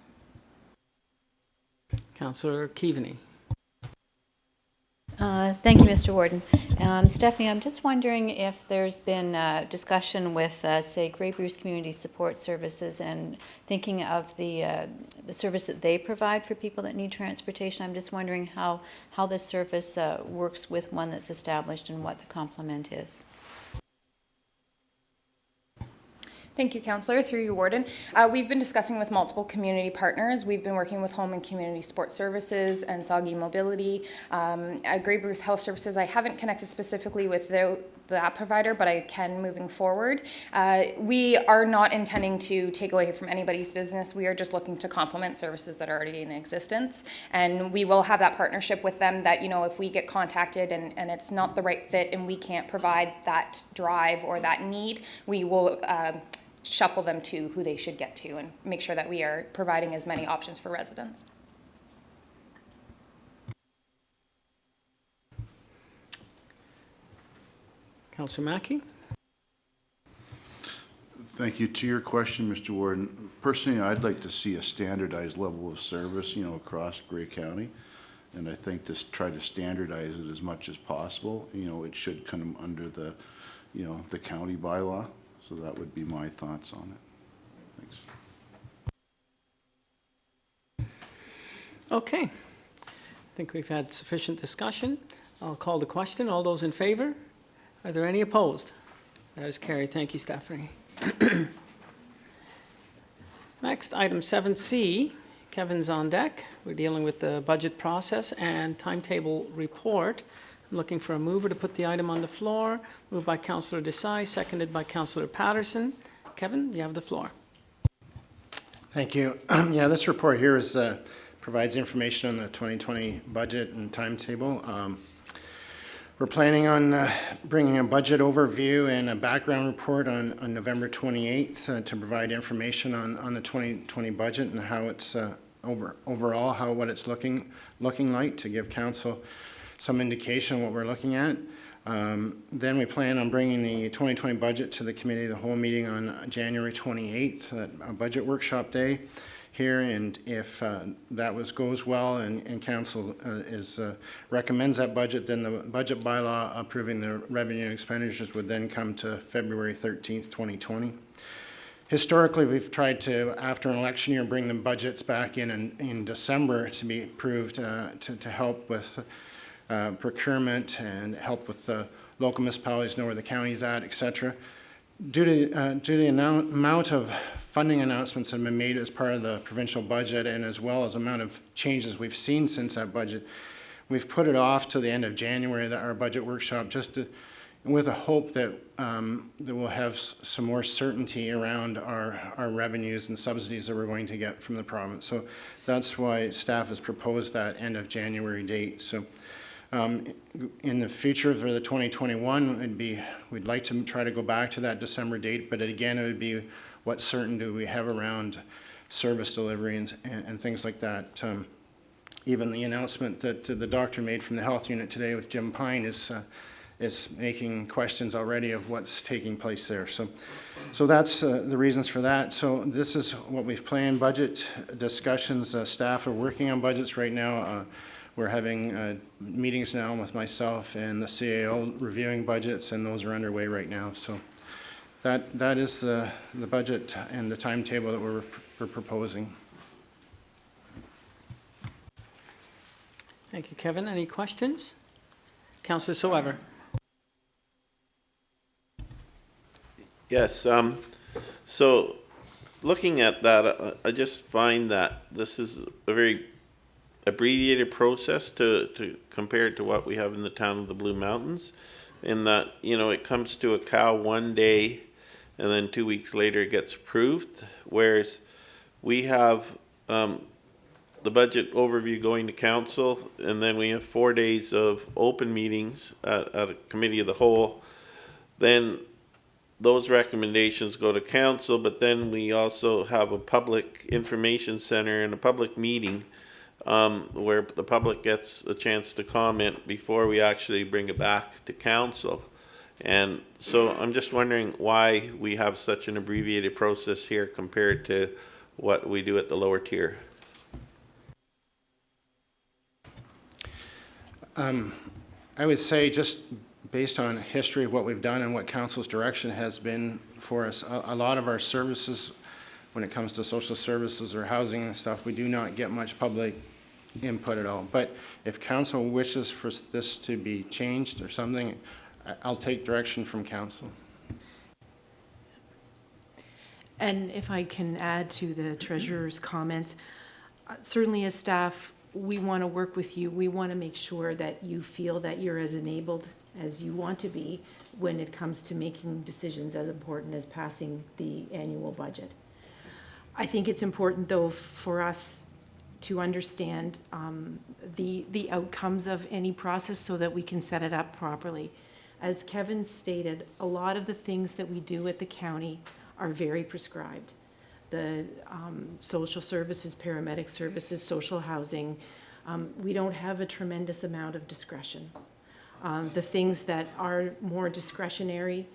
Councillor Keaveney. Thank you, Mr. Warden. Stephanie, I'm just wondering if there's been discussion with, say, Grey Bruce Community Support Services, and thinking of the service that they provide for people that need transportation. I'm just wondering how this service works with one that's established and what the complement is. Thank you, Councillor. Through you, Warden. We've been discussing with multiple community partners. We've been working with Home and Community Support Services and Soggy Mobility. At Grey Bruce Health Services, I haven't connected specifically with that provider, but I can moving forward. We are not intending to take away from anybody's business. We are just looking to complement services that are already in existence. And we will have that partnership with them that, you know, if we get contacted and it's not the right fit and we can't provide that drive or that need, we will shuffle them to who they should get to and make sure that we are providing as many options for residents. Councillor Mackey. Thank you. To your question, Mr. Warden, personally, I'd like to see a standardized level of service, you know, across Grey County. And I think to try to standardize it as much as possible. You know, it should come under the, you know, the county bylaw. So that would be my thoughts on it. Thanks. Okay. I think we've had sufficient discussion. I'll call the question. All those in favor? Are there any opposed? That is carried. Thank you, Stephanie. Next, item 7C. Kevin's on deck. We're dealing with the budget process and timetable report. I'm looking for a mover to put the item on the floor. Moved by Councillor Desai, seconded by Councillor Patterson. Kevin, you have the floor. Thank you. Yeah, this report here is provides information on the 2020 budget and timetable. We're planning on bringing a budget overview and a background report on November 28th to provide information on the 2020 budget and how it's overall, what it's looking like, to give council some indication of what we're looking at. Then we plan on bringing the 2020 budget to the committee of the whole meeting on January 28th, a budget workshop day here. And if that goes well and council recommends that budget, then the budget bylaw approving the revenue and expenditures would then come to February 13th, 2020. Historically, we've tried to, after an election year, bring the budgets back in December to be approved to help with procurement and help with the local municipalities know where the county's at, etc. Due to the amount of funding announcements that have been made as part of the provincial budget, and as well as the amount of changes we've seen since that budget, we've put it off to the end of January, our budget workshop, with a hope that we'll have some more certainty around our revenues and subsidies that we're going to get from the province. So that's why staff has proposed that end of January date. So in the future for the 2021, we'd like to try to go back to that December date, but again, it would be what certain do we have around service delivery and things like that. Even the announcement that the doctor made from the health unit today with Jim Pine is is making questions already of what's taking place there. So that's the reasons for that. So this is what we've planned, budget discussions. Staff are working on budgets right now. We're having meetings now with myself and the CAO reviewing budgets, and those are underway right now. So that is the budget and the timetable that we're proposing. Thank you, Kevin. Any questions? Councillor Soever. Yes, so looking at that, I just find that this is a very abbreviated process to compare to what we have in the town of the Blue Mountains, in that, you know, it comes to a cow one day and then 2 weeks later it gets approved, whereas we have the budget overview going to council, and then we have 4 days of open meetings at a committee of the whole. Then those recommendations go to council, but then we also have a public information center and a public meeting where the public gets a chance to comment before we actually bring it back to council. And so I'm just wondering why we have such an abbreviated process here compared to what we do at the lower tier. I would say, just based on history of what we've done and what council's direction has been for us, a lot of our services, when it comes to social services or housing and stuff, we do not get much public input at all. But if council wishes for this to be changed or something, I'll take direction from council. And if I can add to the treasurer's comments, certainly as staff, we want to work with you. We want to make sure that you feel that you're as enabled as you want to be when it comes to making decisions as important as passing the annual budget. I think it's important, though, for us to understand the outcomes of any process so that we can set it up properly. As Kevin stated, a lot of the things that we do at the county are very prescribed. The social services, paramedic services, social housing, we don't have a tremendous amount of discretion. The things that are more discretionary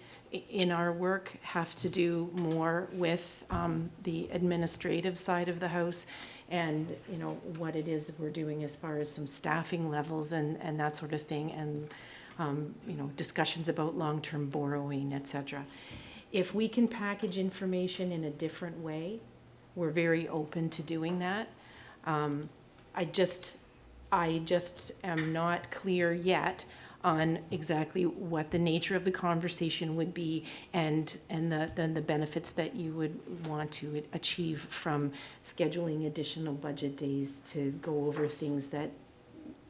in our work have to do more with the administrative side of the house and, you know, what it is we're doing as far as some staffing levels and that sort of thing, and you know, discussions about long-term borrowing, etc. If we can package information in a different way, we're very open to doing that. I just am not clear yet on exactly what the nature of the conversation would be and the benefits that you would want to achieve from scheduling additional budget days to go over things that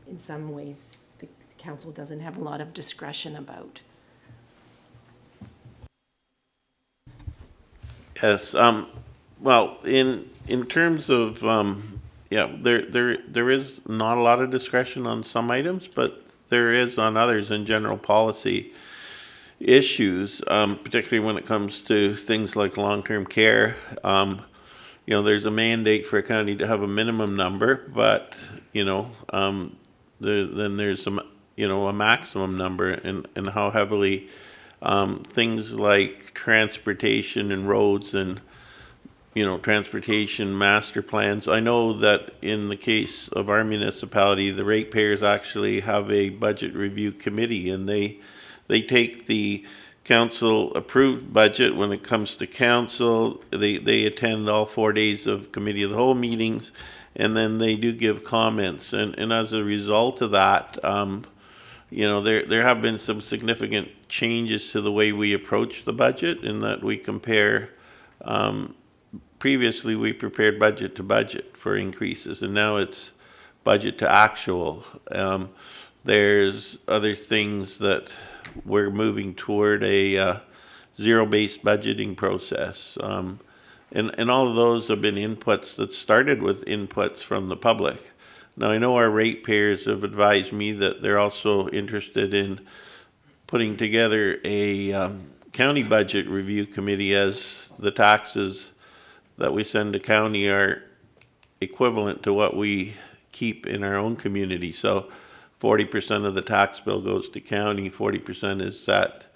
in some ways the council doesn't have a lot of discretion about. Yes, well, in terms of, yeah, there is not a lot of discretion on some items, but there is on others in general policy issues, particularly when it comes to things like long-term care. You know, there's a mandate for a county to have a minimum number, but, you know, then there's some, you know, a maximum number, and how heavily things like transportation and roads and, you know, transportation master plans. I know that in the case of our municipality, the ratepayers actually have a budget review committee, and they take the council approved budget when it comes to council. They attend all 4 days of committee of the whole meetings, and then they do give comments. And as a result of that, you know, there have been some significant changes to the way we approach the budget, in that we compare, previously we prepared budget to budget for increases, and now it's budget to actual. There's other things that we're moving toward a zero-based budgeting process. And all of those have been inputs that started with inputs from the public. Now, I know our ratepayers have advised me that they're also interested in putting together a county budget review committee, as the taxes that we send to county are equivalent to what we keep in our own community. So 40% of the tax bill goes to county, 40% is at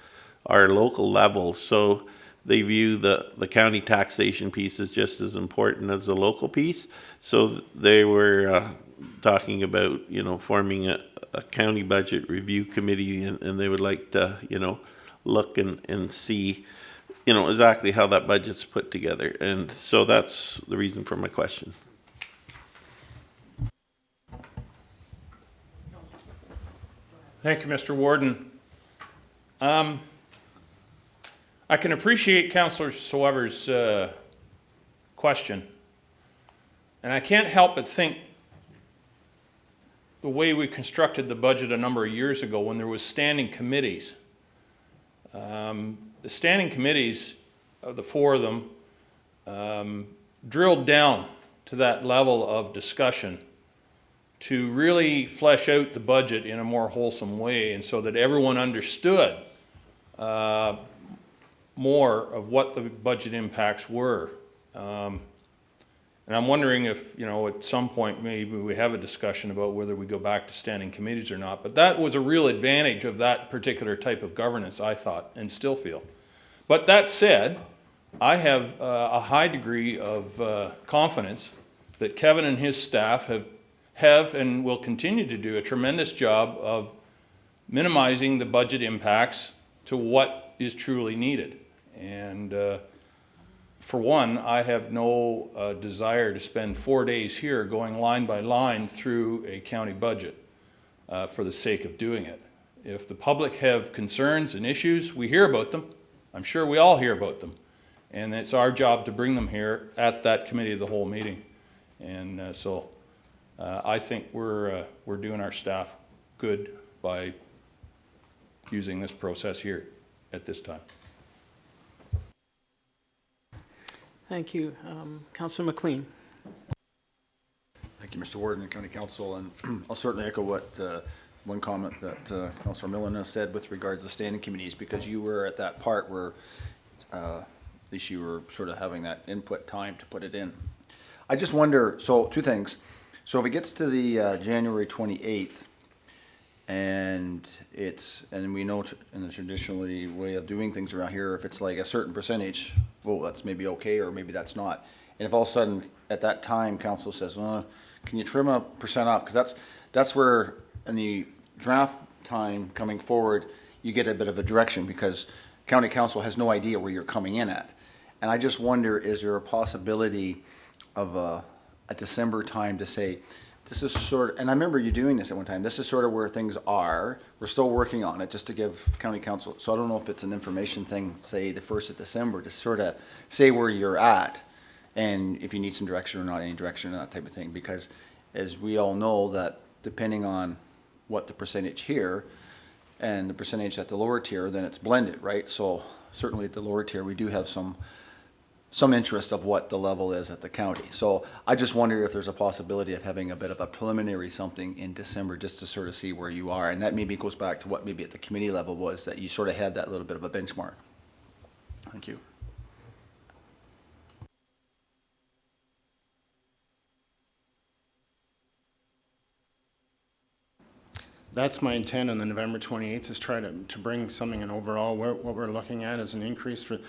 our local level. So they view the county taxation piece as just as important as the local piece. So they were talking about, you know, forming a county budget review committee, and they would like to, you know, look and see, you know, exactly how that budget's put together. And so that's the reason for my question. Thank you, Mr. Warden. I can appreciate Councillor Sauer's question, and I can't help but think the way we constructed the budget a number of years ago when there was standing committees. The standing committees, the four of them, drilled down to that level of discussion to really flesh out the budget in a more wholesome way, and so that everyone understood more of what the budget impacts were. And I'm wondering if, you know, at some point maybe we have a discussion about whether we go back to standing committees or not. But that was a real advantage of that particular type of governance, I thought, and still feel. But that said, I have a high degree of confidence that Kevin and his staff have and will continue to do a tremendous job of minimizing the budget impacts to what is truly needed. And for one, I have no desire to spend 4 days here going line by line through a county budget for the sake of doing it. If the public have concerns and issues, we hear about them. I'm sure we all hear about them. And it's our job to bring them here at that committee of the whole meeting. And so I think we're doing our staff good by using this process here at this time. Thank you. Councillor McQueen. Thank you, Mr. Warden and County Council, and I'll certainly echo what one comment that Councillor Millen has said with regards to standing committees, because you were at that part where at least you were sort of having that input time to put it in. I just wonder, so two things. So if it gets to the January 28th, and we know in the traditionally way of doing things around here, if it's like a certain percentage, well, that's maybe okay, or maybe that's not. And if all of a sudden at that time council says, can you trim a percent off? Because that's where in the draft time coming forward, you get a bit of a direction, because county council has no idea where you're coming in at. And I just wonder, is there a possibility of a December time to say, this is sort of, and I remember you doing this at one time, this is sort of where things are. We're still working on it, just to give county council, so I don't know if it's an information thing, say the 1st of December, to sort of say where you're at, and if you need some direction or not any direction and that type of thing. Because as we all know, that depending on what the percentage here and the percentage at the lower tier, then it's blended, right? So certainly at the lower tier, we do have some interest of what the level is at the county. So I just wonder if there's a possibility of having a bit of a preliminary something in December, just to sort of see where you are. And that maybe goes back to what maybe at the committee level was, that you sort of had that little bit of a benchmark. Thank you. That's my intent on the November 28th, is try to bring something in overall, what we're looking at as an increase for,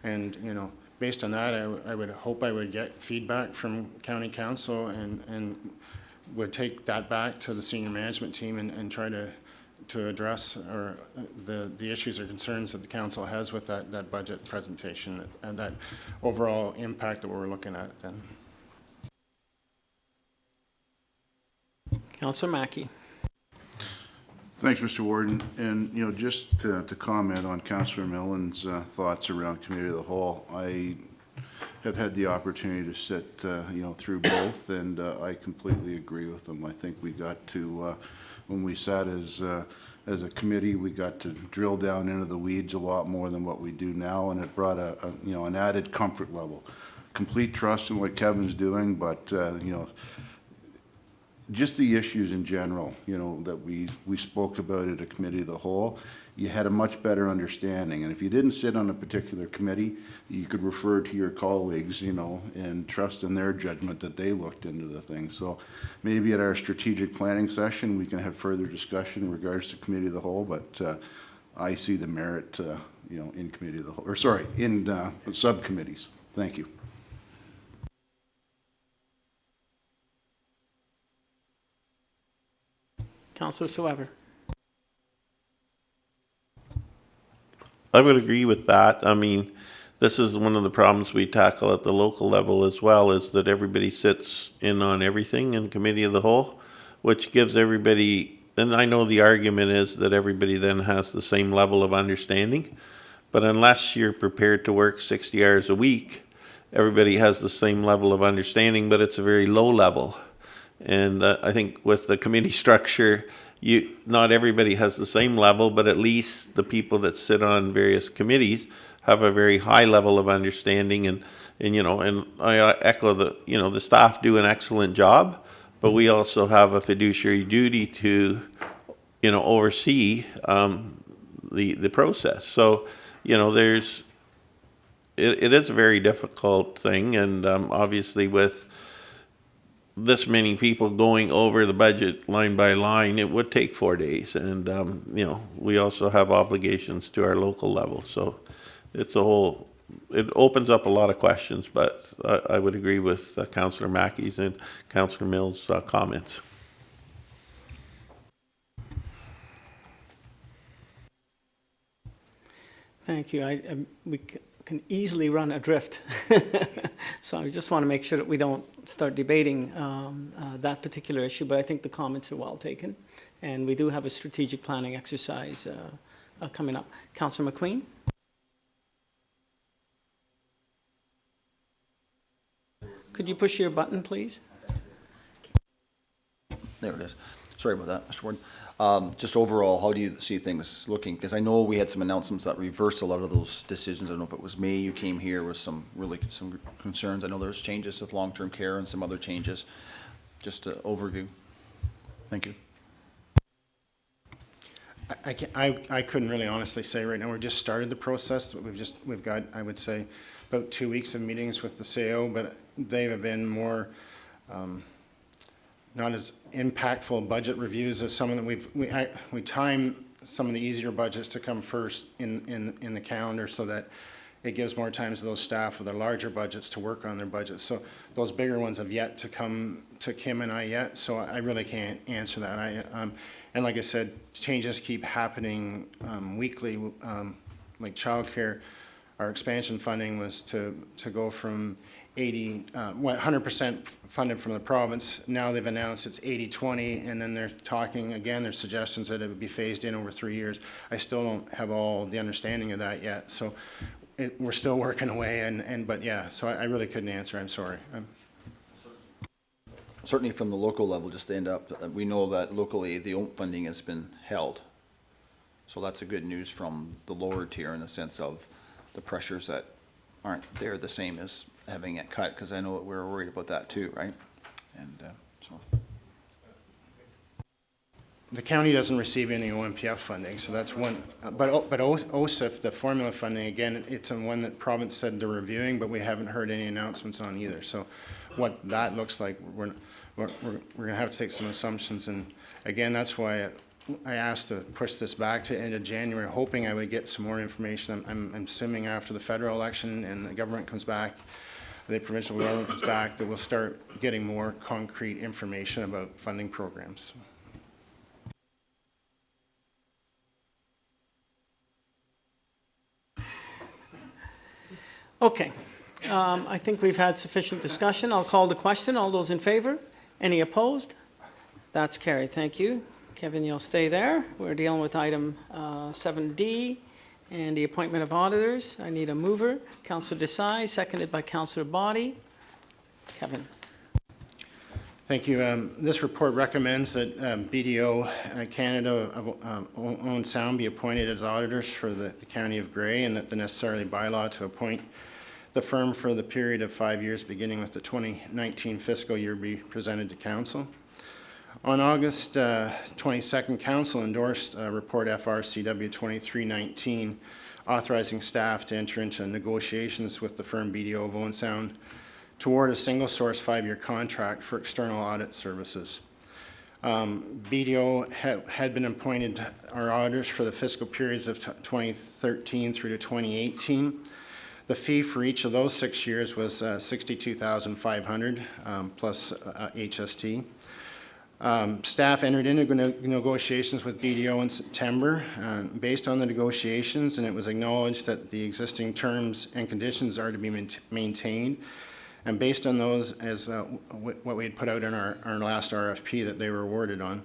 and, you know, based on that, I would hope I would get feedback from county council and would take that back to the senior management team and try to address the issues or concerns that the council has with that budget presentation and that overall impact that we're looking at then. Councillor Mackey. Thanks, Mr. Warden. And, you know, just to comment on Councillor Millen's thoughts around committee of the whole, I have had the opportunity to sit, you know, through both, and I completely agree with them. I think we got to, when we sat as a committee, we got to drill down into the weeds a lot more than what we do now, and it brought you know, an added comfort level. Complete trust in what Kevin's doing, but, you know, just the issues in general, you know, that we spoke about at a committee of the whole, you had a much better understanding. And if you didn't sit on a particular committee, you could refer to your colleagues, you know, and trust in their judgment that they looked into the thing. So maybe at our strategic planning session, we can have further discussion in regards to committee of the whole, but I see the merit, you know, in committee of the whole, or sorry, in subcommittees. Thank you. Councillor Suever. I would agree with that. I mean, this is one of the problems we tackle at the local level as well, is that everybody sits in on everything in committee of the whole, which gives everybody, and I know the argument is that everybody then has the same level of understanding, but unless you're prepared to work 60 hours a week, everybody has the same level of understanding, but it's a very low level. And I think with the committee structure, not everybody has the same level, but at least the people that sit on various committees have a very high level of understanding. And you know, and I echo the staff do an excellent job, but we also have a fiduciary duty to, oversee the process. So, it is a very difficult thing, and obviously with this many people going over the budget line by line, it would take 4 days. And, we also have obligations to our local level. So it opens up a lot of questions, but I would agree with Councillor Mackey's and Councillor Mills' comments. Thank you. We can easily run adrift. So I just want to make sure that we don't start debating that particular issue, but I think the comments are well taken. And we do have a strategic planning exercise coming up. Councillor McQueen? Could you push your button, please? There it is. Sorry about that, Mr. Warden. Just overall, how do you see things looking? Because I know we had some announcements that reversed a lot of those decisions. I don't know if it was me, you came here with some concerns. I know there's changes with long-term care and some other changes. Just an overview. Thank you. I couldn't really honestly say right now. We've just started the process. We've got, I would say, about 2 weeks of meetings with the CAO, but they have been more not as impactful budget reviews as some of them. We time some of the easier budgets to come first in the calendar so that it gives more time to those staff with their larger budgets to work on their budgets. So those bigger ones have yet to come to Kim and I yet, so I really can't answer that. And like I said, changes keep happening weekly, like childcare. Our expansion funding was to go from 100% funded from the province. Now they've announced it's 80-20, and then they're talking again, there's suggestions that it would be phased in over 3 years. I still don't have all the understanding of that yet, so we're still working away, but yeah, so I really couldn't answer, I'm sorry. Certainly from the local level, just to end up, we know that locally the OMP funding has been held. So that's a good news from the lower tier in the sense of the pressures that aren't there the same as having it cut, because I know that we're worried about that too, right? And so. The county doesn't receive any OMPF funding, so that's one. But OSIF, the formula funding, again, it's on one that province said they're reviewing, but we haven't heard any announcements on either. So what that looks like, we're going to have to take some assumptions. And again, that's why I asked to push this back to end of January, hoping I would get some more information. I'm assuming after the federal election and the government comes back, the provincial government comes back, that we'll start getting more concrete information about funding programs. Okay. I think we've had sufficient discussion. I'll call the question. All those in favor? Any opposed? That's carried. Thank you. Kevin, you'll stay there. We're dealing with item 7D and the appointment of auditors. I need a mover. Councillor Desai, seconded by Councillor Boddy. Kevin. Thank you. This report recommends that BDO Canada of Owen Sound be appointed as auditors for the County of Grey, and that the necessary bylaw to appoint the firm for the period of 5 years beginning with the 2019 fiscal year be presented to Council. On August 22nd, Council endorsed Report FRCW 2319, authorizing staff to enter into negotiations with the firm BDO of Owen Sound toward a single-source 5-year contract for external audit services. BDO had been appointed our auditors for the fiscal periods of 2013 through to 2018. The fee for each of those 6 years was $62,500 plus HST. Staff entered into negotiations with BDO in September based on the negotiations, and it was acknowledged that the existing terms and conditions are to be maintained. And based on those, as what we had put out in our last RFP that they were awarded on.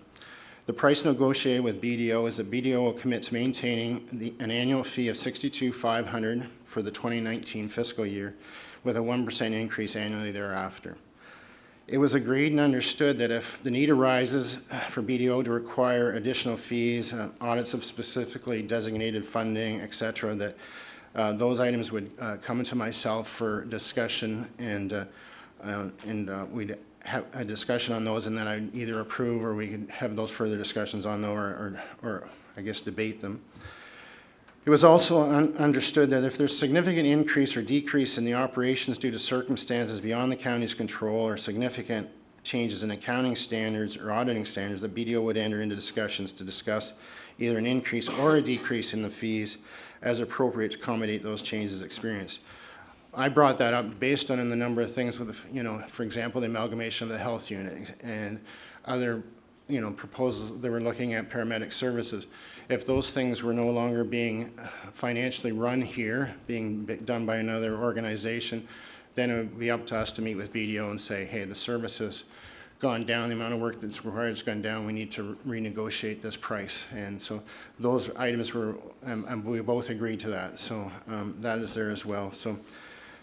The price negotiated with BDO is that BDO will commit to maintaining an annual fee of $62,500 for the 2019 fiscal year with a 1% increase annually thereafter. It was agreed and understood that if the need arises for BDO to require additional fees, audits of specifically designated funding, et cetera, that those items would come to myself for discussion, and we'd have a discussion on those, and then I'd either approve or we could have those further discussions on them, or I guess debate them. It was also understood that if there's significant increase or decrease in the operations due to circumstances beyond the county's control or significant changes in accounting standards or auditing standards, the BDO would enter into discussions to discuss either an increase or a decrease in the fees as appropriate to accommodate those changes experienced. I brought that up based on the number of things with, for example, the amalgamation of the health unit and other, proposals they were looking at paramedic services. If those things were no longer being financially run here, being done by another organization, then it would be up to us to meet with BDO and say, hey, the service has gone down, the amount of work that's required has gone down, we need to renegotiate this price. And so those items were, and we both agreed to that. So that is there as well.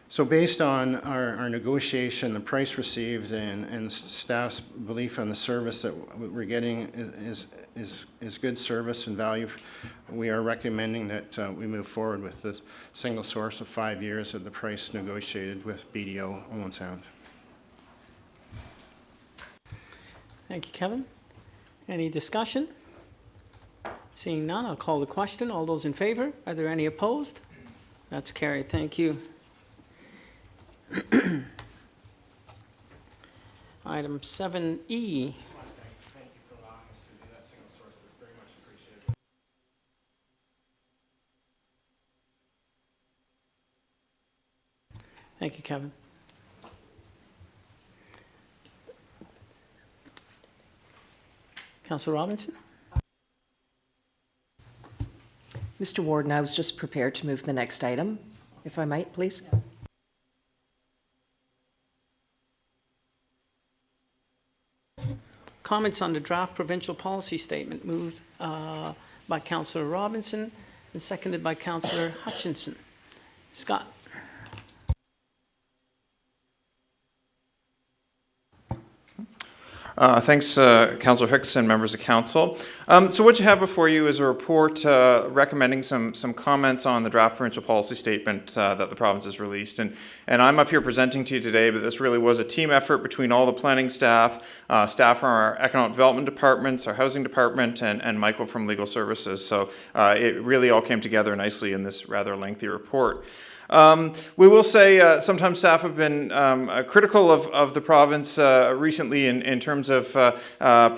So based on our negotiation, the price received, and staff's belief on the service that we're getting is good service and value, we are recommending that we move forward with this single source of 5 years at the price negotiated with BDO Owen Sound. Thank you, Kevin. Any discussion? Seeing none, I'll call the question. All those in favor? Are there any opposed? That's carried. Thank you. Item 7E. Thank you, Kevin. Councillor Robinson? Mr. Warden, I was just prepared to move the next item, if I might, please. Comments on the draft provincial policy statement moved by Councillor Robinson and seconded by Councillor Hutchinson. Scott. Thanks, Councillor Hicks and members of council. So what you have before you is a report recommending some comments on the draft provincial policy statement that the province has released. And I'm up here presenting to you today, but this really was a team effort between all the planning staff, staff from our economic development departments, our housing department, and Michael from legal services. So it really all came together nicely in this rather lengthy report. We will say sometimes staff have been critical of the province recently in terms of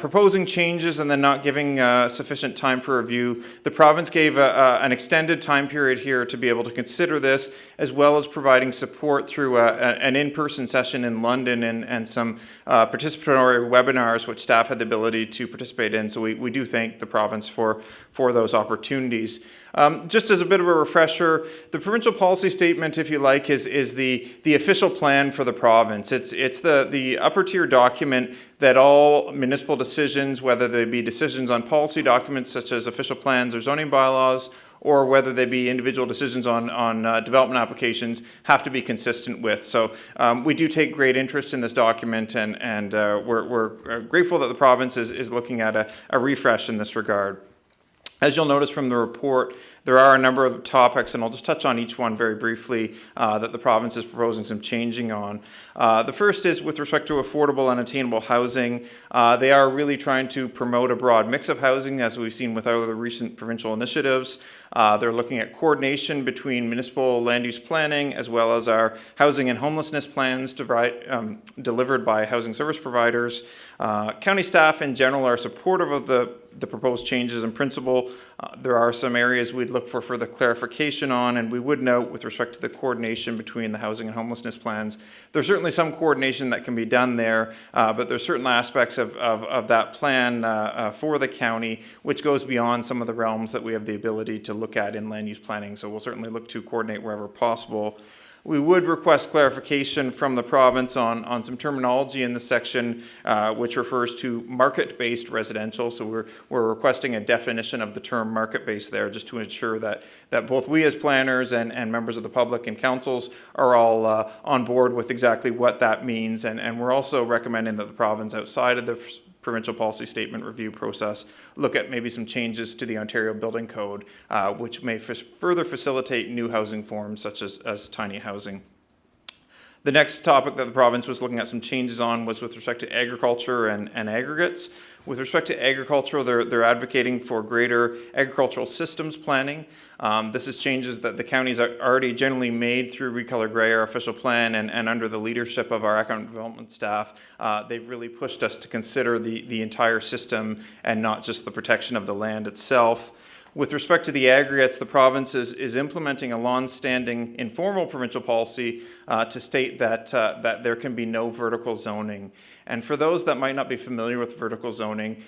proposing changes and then not giving sufficient time for review. The province gave an extended time period here to be able to consider this, as well as providing support through an in-person session in London and some participatory webinars which staff had the ability to participate in. So we do thank the province for those opportunities. Just as a bit of a refresher, the provincial policy statement, if you like, is the official plan for the province. It's the upper tier document that all municipal decisions, whether they be decisions on policy documents such as official plans or zoning bylaws, or whether they be individual decisions on development applications, have to be consistent with. So we do take great interest in this document, and we're grateful that the province is looking at a refresh in this regard. As you'll notice from the report, there are a number of topics, and I'll just touch on each one very briefly, that the province is proposing some changing on. The first is with respect to affordable and attainable housing. They are really trying to promote a broad mix of housing, as we've seen with other recent provincial initiatives. They're looking at coordination between municipal land use planning as well as our housing and homelessness plans delivered by housing service providers. County staff in general are supportive of the proposed changes in principle. There are some areas we'd look for further clarification on, and we would note with respect to the coordination between the housing and homelessness plans, there's certainly some coordination that can be done there, but there's certain aspects of that plan for the county which goes beyond some of the realms that we have the ability to look at in land use planning, so we'll certainly look to coordinate wherever possible. We would request clarification from the province on some terminology in this section, which refers to market-based residential. So we're requesting a definition of the term market-based there, just to ensure that both we as planners and members of the public and councils are all on board with exactly what that means. And we're also recommending that the province, outside of the provincial policy statement review process, look at maybe some changes to the Ontario Building Code, which may further facilitate new housing forms such as tiny housing. The next topic that the province was looking at some changes on was with respect to agriculture and aggregates. With respect to agriculture, they're advocating for greater agricultural systems planning. This is changes that the counties are already generally made through Recolor Grey, our official plan, and under the leadership of our economic development staff. They've really pushed us to consider the entire system and not just the protection of the land itself. With respect to the aggregates, the province is implementing a long-standing informal provincial policy to state that there can be no vertical zoning. And for those that might not be familiar with vertical zoning,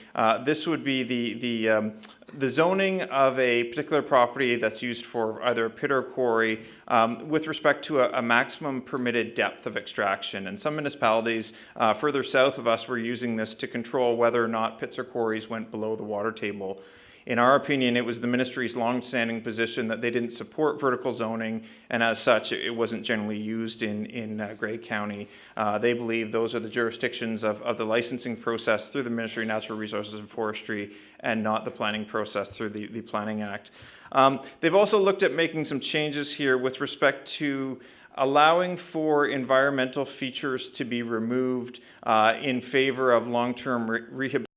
this would be the zoning of a particular property that's used for either a pit or quarry with respect to a maximum permitted depth of extraction. And some municipalities further south of us were using this to control whether or not pits or quarries went below the water table. In our opinion, it was the ministry's long-standing position that they didn't support vertical zoning, and as such, it wasn't generally used in Grey County. They believe those are the jurisdictions of the licensing process through the Ministry of Natural Resources and Forestry, and not the planning process through the Planning Act. They've also looked at making some changes here with respect to allowing for environmental features to be removed in favor of long-term rehabilitation